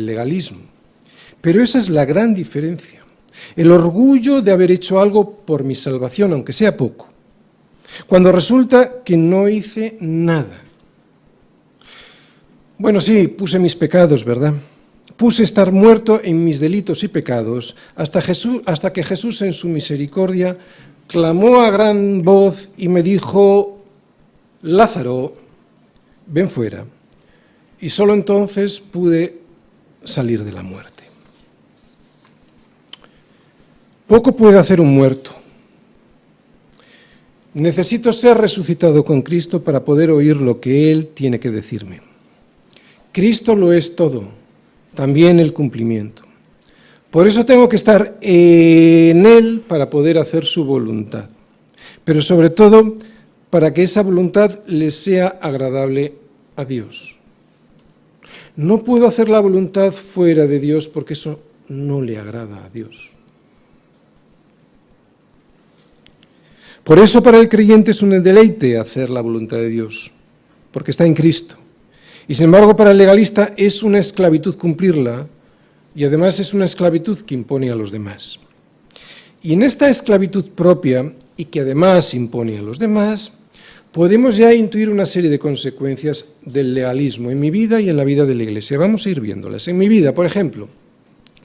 legalismo. Pero esa es la gran diferencia. El orgullo de haber hecho algo por mi salvación, aunque sea poco, cuando resulta que no hice nada. Bueno, sí, puse mis pecados, ¿verdad? Puse estar muerto en mis delitos y pecados hasta que Jesús en su misericordia clamó a gran voz y me dijo: Lázaro, ven fuera. Y solo entonces pude salir de la muerte. Poco puede hacer un muerto. Necesito ser resucitado con Cristo para poder oír lo que Él tiene que decirme. Cristo lo es todo, también el cumplimiento. Por eso tengo que estar en Él para poder hacer su voluntad, pero sobre todo para que esa voluntad le sea agradable a Dios. No puedo hacer la voluntad fuera de Dios porque eso no le agrada a Dios. Por eso para el creyente es un deleite hacer la voluntad de Dios, porque está en Cristo. Y sin embargo para el legalista es una esclavitud cumplirla, y además es una esclavitud que impone a los demás. Y en esta esclavitud propia, y que además impone a los demás, podemos ya intuir una serie de consecuencias del legalismo en mi vida y en la vida de la Iglesia. Vamos a ir viéndolas. En mi vida, por ejemplo,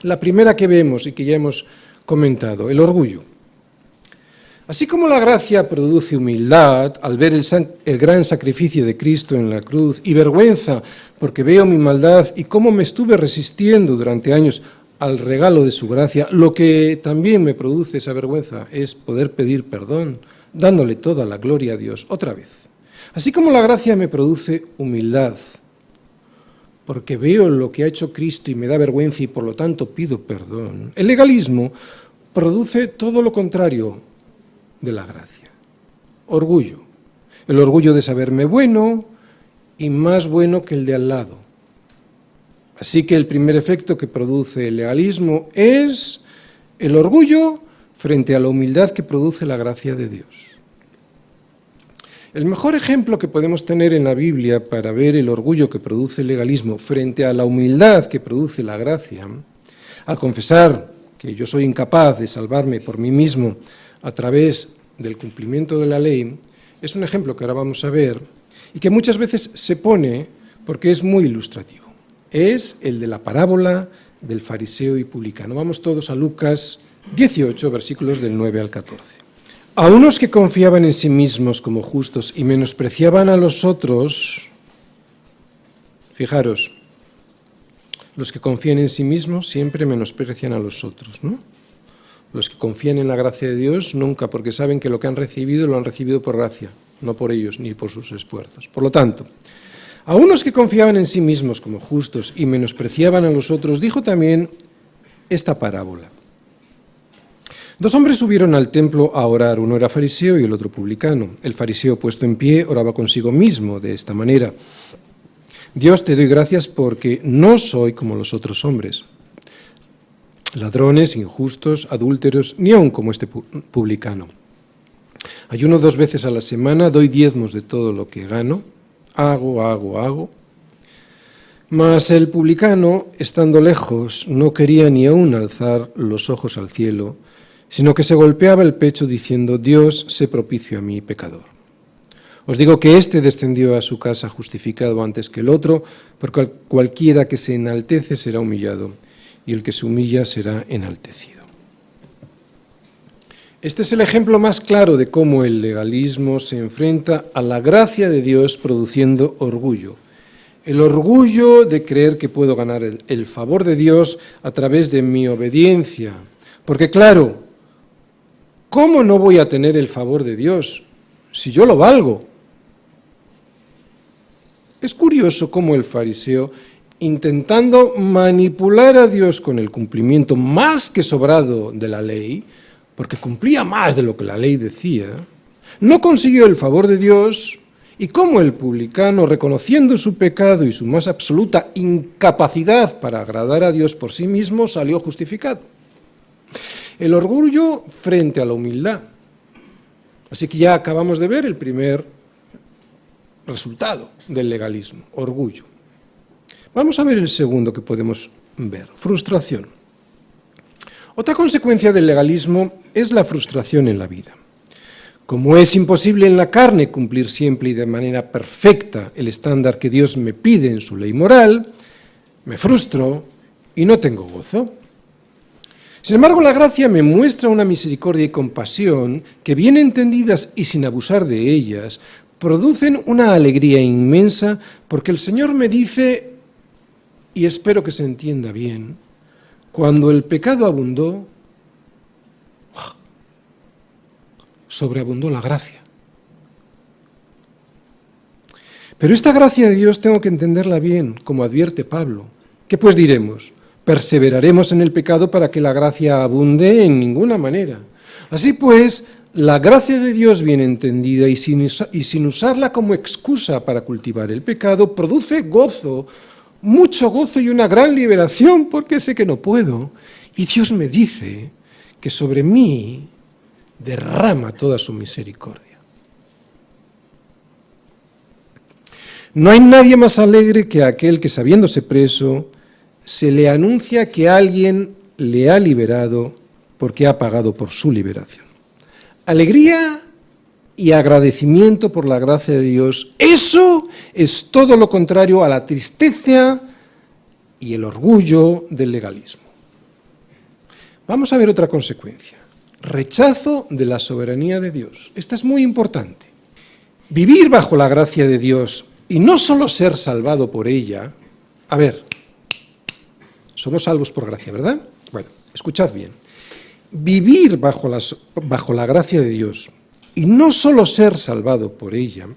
la primera que vemos y que ya hemos comentado, el orgullo. Así como la gracia produce humildad al ver el gran sacrificio de Cristo en la cruz y vergüenza porque veo mi maldad y cómo me estuve resistiendo durante años al regalo de su gracia, lo que también me produce esa vergüenza es poder pedir perdón, dándole toda la gloria a Dios otra vez. Así como la gracia me produce humildad porque veo lo que ha hecho Cristo y me da vergüenza y por lo tanto pido perdón, el legalismo produce todo lo contrario de la gracia. Orgullo. El orgullo de saberme bueno y más bueno que el de al lado. Así que el primer efecto que produce el legalismo es el orgullo frente a la humildad que produce la gracia de Dios. El mejor ejemplo que podemos tener en la Biblia para ver el orgullo que produce el legalismo frente a la humildad que produce la gracia, al confesar que yo soy incapaz de salvarme por mí mismo a través del cumplimiento de la ley, es un ejemplo que ahora vamos a ver y que muchas veces se pone porque es muy ilustrativo. Es el de la parábola del fariseo y publicano. Vamos todos a Lucas 18, versículos del 9 al 14. A unos que confiaban en sí mismos como justos y menospreciaban a los otros, fijaros, los que confían en sí mismos siempre menosprecian a los otros, ¿no? Los que confían en la gracia de Dios nunca, porque saben que lo que han recibido lo han recibido por gracia, no por ellos ni por sus esfuerzos. Por lo tanto, a unos que confiaban en sí mismos como justos y menospreciaban a los otros, dijo también esta parábola. Dos hombres subieron al templo a orar, uno era fariseo y el otro publicano. El fariseo, puesto en pie, oraba consigo mismo de esta manera: Dios, te doy gracias porque no soy como los otros hombres, ladrones, injustos, adúlteros, ni aun como este publicano. Ayuno 2 veces a la semana, doy diezmos de todo lo que gano, hago. Mas el publicano, estando lejos, no quería ni aún alzar los ojos al cielo, sino que se golpeaba el pecho diciendo: Dios, sé propicio a mí, pecador. Os digo que éste descendió a su casa justificado antes que el otro, porque cualquiera que se enaltece será humillado, y el que se humilla será enaltecido. Este es el ejemplo más claro de cómo el legalismo se enfrenta a la gracia de Dios produciendo orgullo. El orgullo de creer que puedo ganar el favor de Dios a través de mi obediencia. Porque claro, ¿cómo no voy a tener el favor de Dios si yo lo valgo? Es curioso cómo el fariseo, intentando manipular a Dios con el cumplimiento más que sobrado de la ley, porque cumplía más de lo que la ley decía, no consiguió el favor de Dios, y cómo el publicano, reconociendo su pecado y su más absoluta incapacidad para agradar a Dios por sí mismo, salió justificado. El orgullo frente a la humildad. Así que ya acabamos de ver el primer resultado del legalismo, orgullo. Vamos a ver el segundo que podemos ver, frustración. Otra consecuencia del legalismo es la frustración en la vida. Como es imposible en la carne cumplir siempre y de manera perfecta el estándar que Dios me pide en su ley moral, me frustro y no tengo gozo. Sin embargo, la gracia me muestra una misericordia y compasión que, bien entendidas y sin abusar de ellas, producen una alegría inmensa, porque el Señor me dice, y espero que se entienda bien, cuando el pecado abundó, sobreabundó la gracia. Pero esta gracia de Dios tengo que entenderla bien, como advierte Pablo. ¿Qué pues diremos? ¿Perseveraremos en el pecado para que la gracia abunde? En ninguna manera. Así pues, la gracia de Dios bien entendida y sin usarla como excusa para cultivar el pecado, produce gozo, mucho gozo y una gran liberación, porque sé que no puedo. Y Dios me dice que sobre mí derrama toda su misericordia. No hay nadie más alegre que aquel que, sabiéndose preso, se le anuncia que alguien le ha liberado porque ha pagado por su liberación. Alegría y agradecimiento por la gracia de Dios, eso es todo lo contrario a la tristeza y el orgullo del legalismo. Vamos a ver otra consecuencia. Rechazo de la soberanía de Dios. Esta es muy importante. Vivir bajo la gracia de Dios y no solo ser salvado por ella. A ver, somos salvos por gracia, ¿verdad? Bueno, escuchad bien. Vivir bajo la gracia de Dios y no solo ser salvado por ella,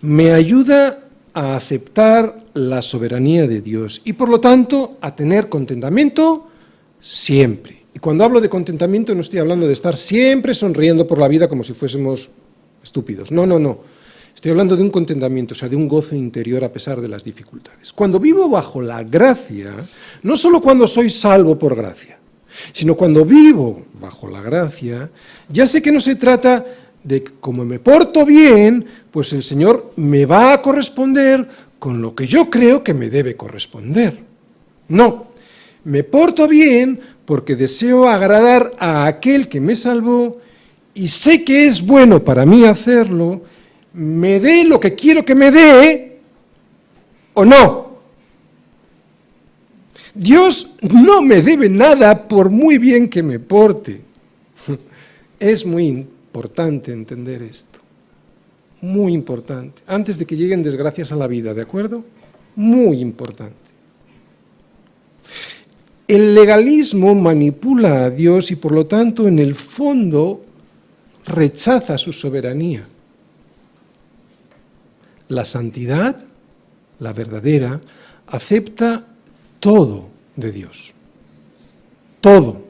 me ayuda a aceptar la soberanía de Dios y por lo tanto a tener contentamiento siempre. Y cuando hablo de contentamiento no estoy hablando de estar siempre sonriendo por la vida como si fuésemos estúpidos. No. Estoy hablando de un contentamiento, o sea, de un gozo interior a pesar de las dificultades. Cuando vivo bajo la gracia, no solo cuando soy salvo por gracia, sino cuando vivo bajo la gracia, ya sé que no se trata de que como me porto bien, pues el Señor me va a corresponder con lo que yo creo que me debe corresponder. No, me porto bien porque deseo agradar a aquel que me salvó y sé que es bueno para mí hacerlo, me dé lo que quiero que me dé o no. Dios no me debe nada por muy bien que me porte. Es muy importante entender esto, muy importante, antes de que lleguen desgracias a la vida, ¿de acuerdo? Muy importante. El legalismo manipula a Dios y por lo tanto en el fondo rechaza su soberanía. La santidad, la verdadera, acepta todo de Dios. Todo.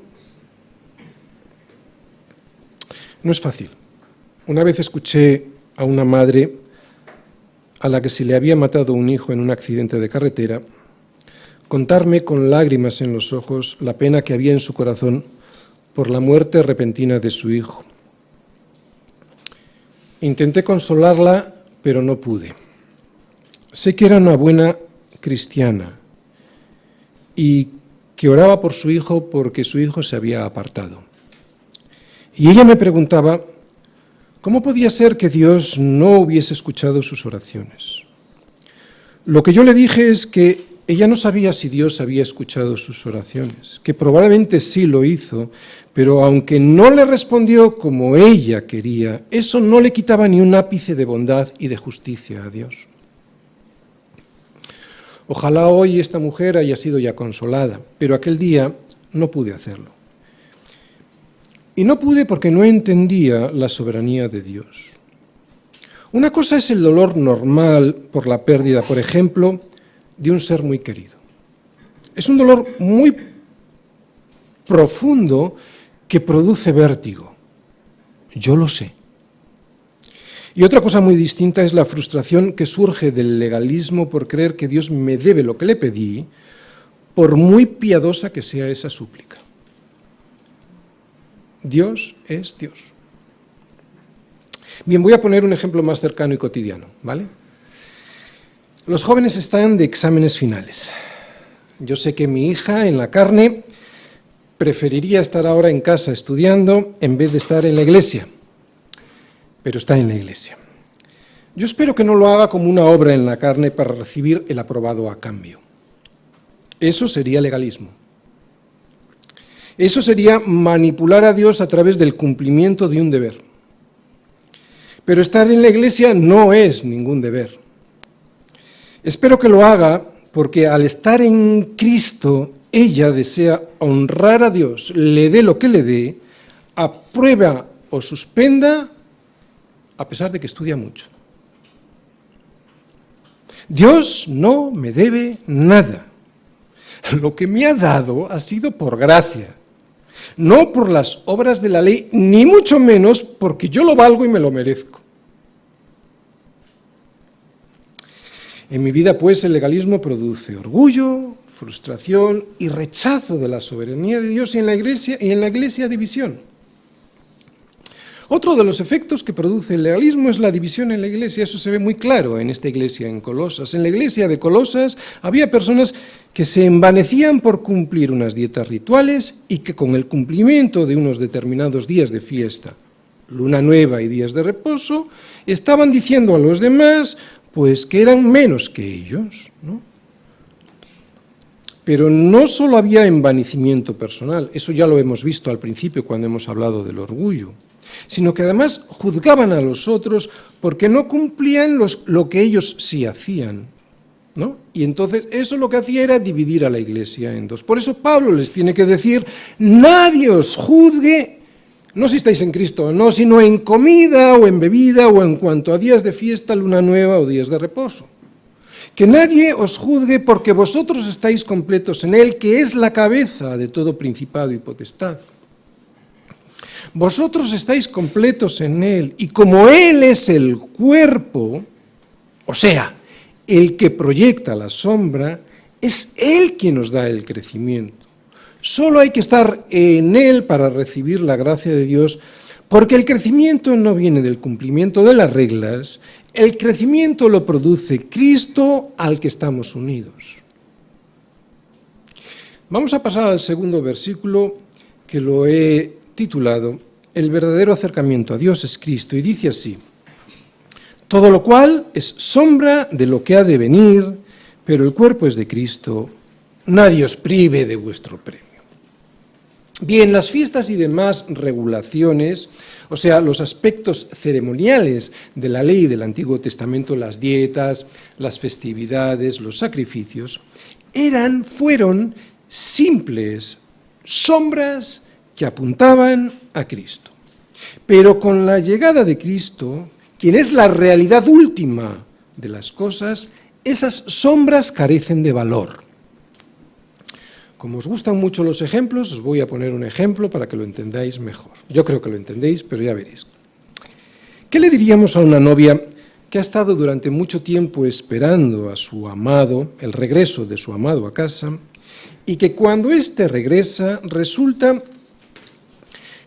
No es fácil. Una vez escuché a una madre a la que se le había matado un hijo en un accidente de carretera contarme con lágrimas en los ojos la pena que había en su corazón por la muerte repentina de su hijo. Intenté consolarla, pero no pude. Sé que era una buena cristiana y que oraba por su hijo porque su hijo se había apartado. Y ella me preguntaba, ¿cómo podía ser que Dios no hubiese escuchado sus oraciones? Lo que yo le dije es que ella no sabía si Dios había escuchado sus oraciones, que probablemente sí lo hizo, pero aunque no le respondió como ella quería, eso no le quitaba ni un ápice de bondad y de justicia a Dios. Ojalá hoy esta mujer haya sido ya consolada, pero aquel día no pude hacerlo. Y no pude porque no entendía la soberanía de Dios. Una cosa es el dolor normal por la pérdida, por ejemplo, de un ser muy querido. Es un dolor muy profundo que produce vértigo. Yo lo sé. Y otra cosa muy distinta es la frustración que surge del legalismo por creer que Dios me debe lo que le pedí, por muy piadosa que sea esa súplica. Dios es Dios. Bien, voy a poner un ejemplo más cercano y cotidiano, ¿vale? Los jóvenes están de exámenes finales. Yo sé que mi hija, en la carne, preferiría estar ahora en casa estudiando en vez de estar en la iglesia, pero está en la iglesia. Yo espero que no lo haga como una obra en la carne para recibir el aprobado a cambio. Eso sería legalismo. Eso sería manipular a Dios a través del cumplimiento de un deber. Pero estar en la iglesia no es ningún deber. Espero que lo haga porque al estar en Cristo, ella desea honrar a Dios, le dé lo que le dé, aprueba o suspenda, a pesar de que estudia mucho. Dios no me debe nada. Lo que me ha dado ha sido por gracia, no por las obras de la ley, ni mucho menos porque yo lo valgo y me lo merezco. En mi vida, pues, el legalismo produce orgullo, frustración y rechazo de la soberanía de Dios y en la iglesia división. Otro de los efectos que produce el legalismo es la división en la iglesia. Eso se ve muy claro en esta iglesia en Colosas. En la iglesia de Colosas había personas que se envanecían por cumplir unas dietas rituales y que con el cumplimiento de unos determinados días de fiesta, luna nueva y días de reposo, estaban diciendo a los demás pues que eran menos que ellos, ¿no? Pero no solo había envanecimiento personal, eso ya lo hemos visto al principio cuando hemos hablado del orgullo, sino que además juzgaban a los otros porque no cumplían lo que ellos sí hacían, ¿no? Y entonces eso lo que hacía era dividir a la iglesia en dos. Por eso Pablo les tiene que decir, nadie os juzgue, no si estáis en Cristo o no, sino en comida o en bebida o en cuanto a días de fiesta, luna nueva o días de reposo. Que nadie os juzgue porque vosotros estáis completos en Él, que es la cabeza de todo principado y potestad. Vosotros estáis completos en Él, y como Él es el cuerpo, o sea, el que proyecta la sombra, es Él quien nos da el crecimiento. Solo hay que estar en Él para recibir la gracia de Dios, porque el crecimiento no viene del cumplimiento de las reglas, el crecimiento lo produce Cristo al que estamos unidos. Vamos a pasar al segundo versículo, que lo he titulado El verdadero acercamiento a Dios es Cristo, y dice así: todo lo cual es sombra de lo que ha de venir, pero el cuerpo es de Cristo, nadie os prive de vuestro premio. Bien, las fiestas y demás regulaciones, o sea, los aspectos ceremoniales de la ley del Antiguo Testamento, las dietas, las festividades, los sacrificios, fueron simples sombras que apuntaban a Cristo. Pero con la llegada de Cristo, quien es la realidad última de las cosas, esas sombras carecen de valor. Como os gustan mucho los ejemplos, os voy a poner un ejemplo para que lo entendáis mejor. Yo creo que lo entendéis, pero ya veréis. ¿Qué le diríamos a una novia que ha estado durante mucho tiempo esperando a su amado, el regreso de su amado a casa, y que cuando éste regresa resulta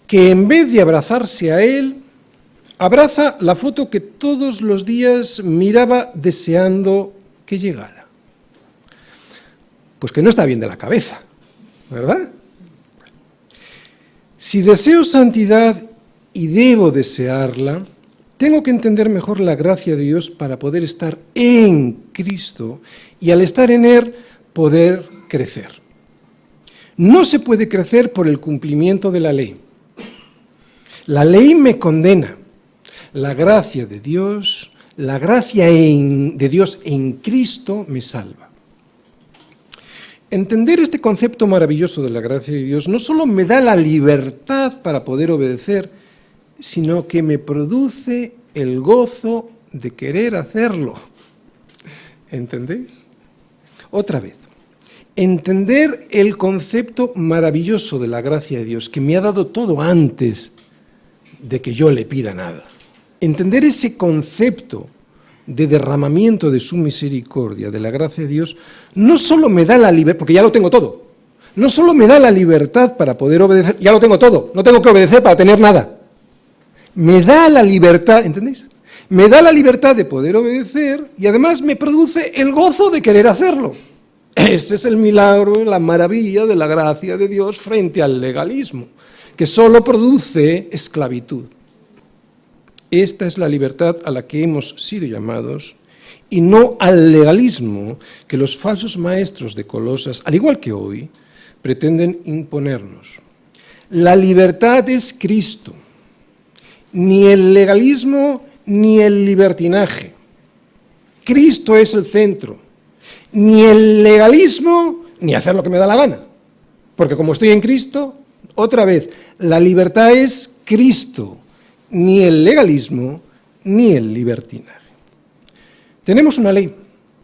que en vez de abrazarse a él, Abraza la foto que todos los días miraba deseando que llegara. Pues que no está bien de la cabeza, ¿verdad? Si deseo santidad y debo desearla, tengo que entender mejor la gracia de Dios para poder estar en Cristo y al estar en Él poder crecer. No se puede crecer por el cumplimiento de la ley. La ley me condena. La gracia de Dios, la gracia de Dios en Cristo me salva. Entender este concepto maravilloso de la gracia de Dios no solo me da la libertad para poder obedecer, sino que me produce el gozo de querer hacerlo. ¿Entendéis? Otra vez, entender el concepto maravilloso de la gracia de Dios, que me ha dado todo antes de que yo le pida nada. Entender ese concepto de derramamiento de su misericordia, de la gracia de Dios, no solo me da la libertad, porque ya lo tengo todo, no solo me da la libertad para poder obedecer, ya lo tengo todo, no tengo que obedecer para tener nada. Me da la libertad, ¿entendéis? Me da la libertad de poder obedecer y además me produce el gozo de querer hacerlo. Ese es el milagro, la maravilla de la gracia de Dios frente al legalismo, que solo produce esclavitud. Esta es la libertad a la que hemos sido llamados y no al legalismo que los falsos maestros de Colosas, al igual que hoy, pretenden imponernos. La libertad es Cristo, ni el legalismo ni el libertinaje. Cristo es el centro, ni el legalismo ni hacer lo que me da la gana, porque como estoy en Cristo, otra vez, la libertad es Cristo, ni el legalismo, ni el libertinaje. Tenemos una ley,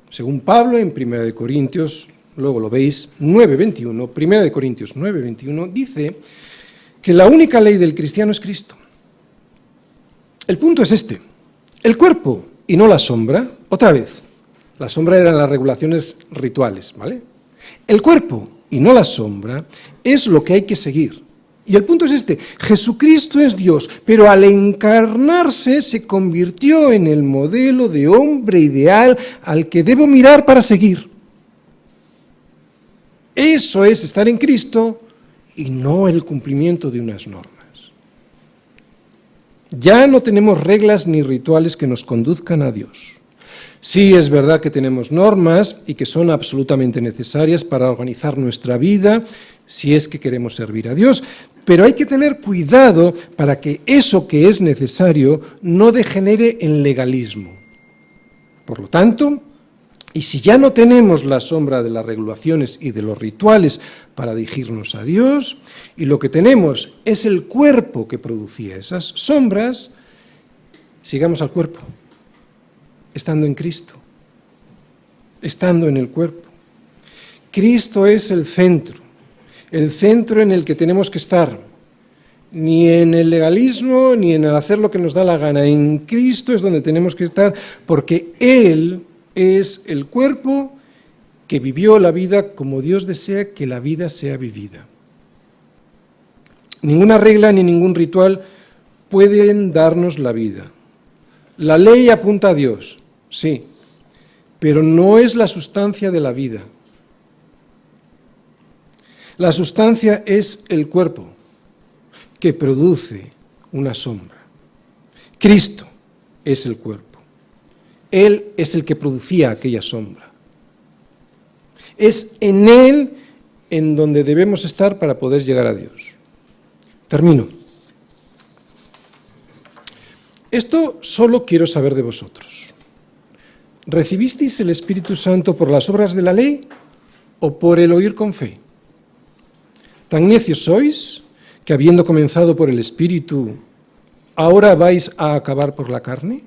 según Pablo en 1 Corintios, luego lo veis, 9:21, 1 Corintios 9:21, dice que la única ley del cristiano es Cristo. El punto es este, el cuerpo y no la sombra, otra vez, la sombra eran las regulaciones rituales, ¿vale? El cuerpo y no la sombra es lo que hay que seguir. Y el punto es este, Jesucristo es Dios, pero al encarnarse se convirtió en el modelo de hombre ideal al que debo mirar para seguir. Eso es estar en Cristo y no el cumplimiento de unas normas. Ya no tenemos reglas ni rituales que nos conduzcan a Dios. Sí, es verdad que tenemos normas y que son absolutamente necesarias para organizar nuestra vida si es que queremos servir a Dios, pero hay que tener cuidado para que eso que es necesario no degenere en legalismo. Por lo tanto, y si ya no tenemos la sombra de las regulaciones y de los rituales para dirigirnos a Dios, y lo que tenemos es el cuerpo que producía esas sombras, sigamos al cuerpo, estando en Cristo, estando en el cuerpo. Cristo es el centro en el que tenemos que estar, ni en el legalismo, ni en el hacer lo que nos da la gana. En Cristo es donde tenemos que estar, porque Él es el cuerpo que vivió la vida como Dios desea que la vida sea vivida. Ninguna regla ni ningún ritual pueden darnos la vida. La ley apunta a Dios, sí, pero no es la sustancia de la vida. La sustancia es el cuerpo que produce una sombra. Cristo es el cuerpo. Él es el que producía aquella sombra. Es en Él en donde debemos estar para poder llegar a Dios. Termino. Esto solo quiero saber de vosotros. ¿Recibisteis el Espíritu Santo por las obras de la ley o por el oír con fe? ¿Tan necios sois que habiendo comenzado por el Espíritu, ahora vais a acabar por la carne?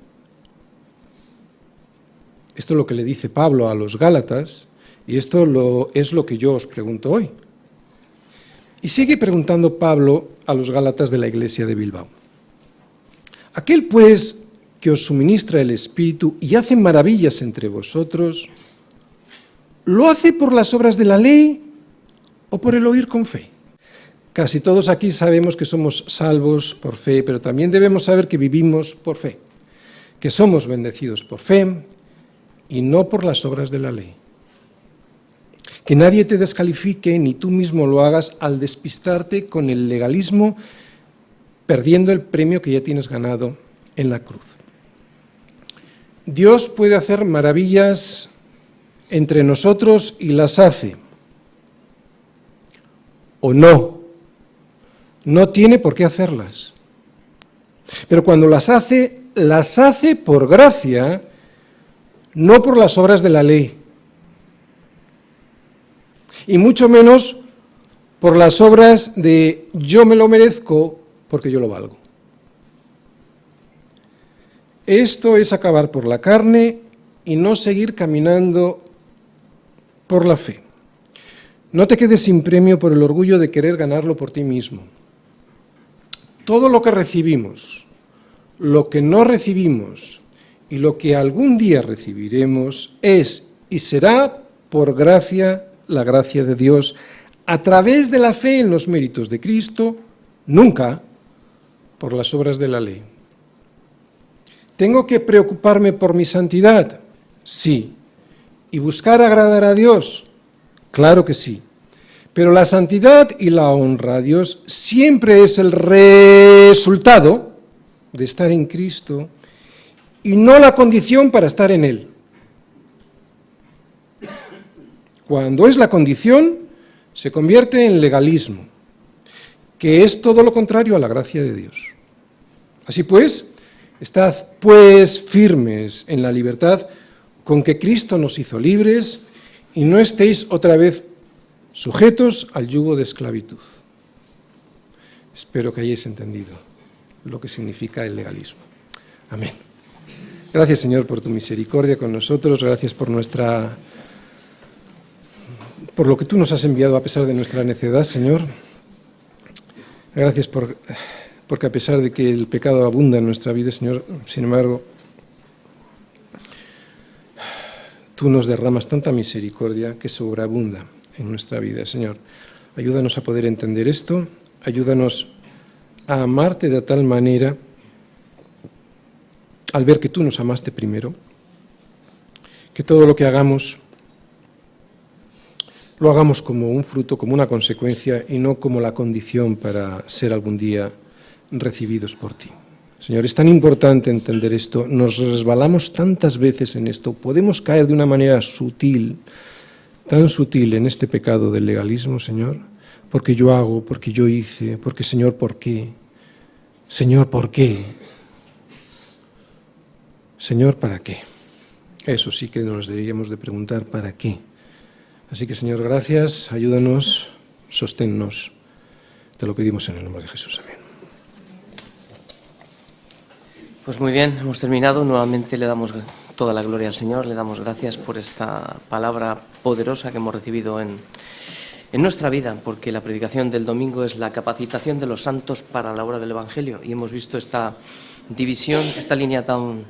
Esto es lo que le dice Pablo a los Gálatas, y esto es lo que yo os pregunto hoy. Y sigue preguntando Pablo a los Gálatas de la iglesia de Bilbao. Aquel, pues, que os suministra el Espíritu y hace maravillas entre vosotros, ¿lo hace por las obras de la ley o por el oír con fe? Casi todos aquí sabemos que somos salvos por fe, pero también debemos saber que vivimos por fe, que somos bendecidos por fe y no por las obras de la ley. Que nadie te descalifique, ni tú mismo lo hagas al despistarte con el legalismo, perdiendo el premio que ya tienes ganado en la cruz. Dios puede hacer maravillas entre nosotros y las hace, o no. No tiene por qué hacerlas. Pero cuando las hace por gracia, no por las obras de la ley. Y mucho menos por las obras de yo me lo merezco porque yo lo valgo. Esto es acabar por la carne y no seguir caminando por la fe. No te quedes sin premio por el orgullo de querer ganarlo por ti mismo. Todo lo que recibimos, lo que no recibimos y lo que algún día recibiremos es y será por gracia, la gracia de Dios, a través de la fe en los méritos de Cristo, nunca por las obras de la ley. ¿Tengo que preocuparme por mi santidad? Sí. ¿Y buscar agradar a Dios? Claro que sí. Pero la santidad y la honra a Dios siempre es el resultado de estar en Cristo y no la condición para estar en Él. Cuando es la condición, se convierte en legalismo, que es todo lo contrario a la gracia de Dios. Así pues, estad pues firmes en la libertad con que Cristo nos hizo libres y no estéis otra vez sujetos al yugo de esclavitud. Espero que hayáis entendido lo que significa el legalismo. Amén. Gracias, Señor, por tu misericordia con nosotros. Gracias por lo que tú nos has enviado a pesar de nuestra necedad, Señor. Gracias porque a pesar de que el pecado abunda en nuestra vida, Señor, sin embargo, tú nos derramas tanta misericordia que sobreabunda en nuestra vida, Señor. Ayúdanos a poder entender esto, ayúdanos a amarte de tal manera, al ver que tú nos amaste primero, que todo lo que hagamos, lo hagamos como un fruto, como una consecuencia y no como la condición para ser algún día recibidos por ti. Señor, es tan importante entender esto, nos resbalamos tantas veces en esto, podemos caer de una manera sutil, tan sutil en este pecado del legalismo, Señor, porque yo hago, porque yo hice, porque Señor, ¿por qué? Señor, ¿por qué? Señor, ¿para qué? Eso sí que nos deberíamos de preguntar, ¿para qué? Así que, Señor, gracias, ayúdanos, sosténnos. Te lo pedimos en el nombre de Jesús. Amén. Pues muy bien, hemos terminado. Nuevamente le damos toda la gloria al Señor, le damos gracias por esta palabra poderosa que hemos recibido en nuestra vida, porque la predicación del domingo es la capacitación de los santos para la obra del Evangelio, y hemos visto esta división, esta línea tan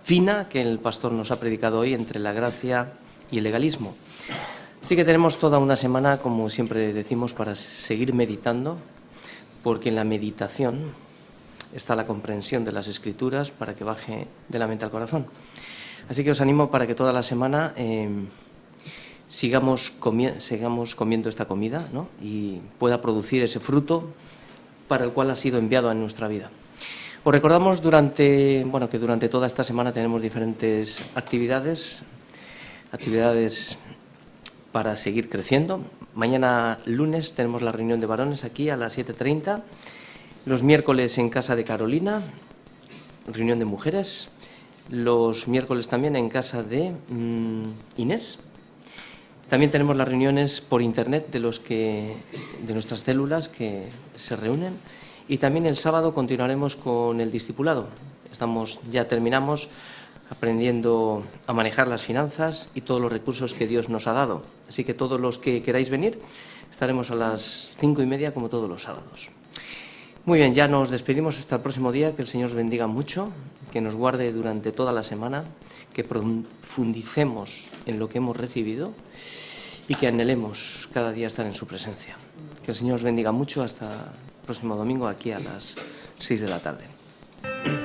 fina que el pastor nos ha predicado hoy entre la gracia y el legalismo. Así que tenemos toda una semana, como siempre decimos, para seguir meditando, porque en la meditación está la comprensión de las Escrituras para que baje de la mente al corazón. Así que os animo para que toda la semana sigamos comiendo esta comida, ¿no? Y pueda producir ese fruto para el cual ha sido enviado a nuestra vida. Os recordamos que durante toda esta semana tenemos diferentes actividades para seguir creciendo. Mañana lunes tenemos la reunión de varones aquí a las 7:30. Los miércoles en casa de Carolina, reunión de mujeres. Los miércoles también en casa de Inés. También tenemos las reuniones por internet de nuestras células que se reúnen. Y también el sábado continuaremos con el discipulado. Ya terminamos aprendiendo a manejar las finanzas y todos los recursos que Dios nos ha dado. Así que todos los que queráis venir, estaremos a las 5:30 como todos los sábados. Muy bien, ya nos despedimos hasta el próximo día. Que el Señor os bendiga mucho, que nos guarde durante toda la semana, que profundicemos en lo que hemos recibido y que anhelemos cada día estar en su presencia. Que el Señor os bendiga mucho hasta el próximo domingo aquí a las 6 de la tarde.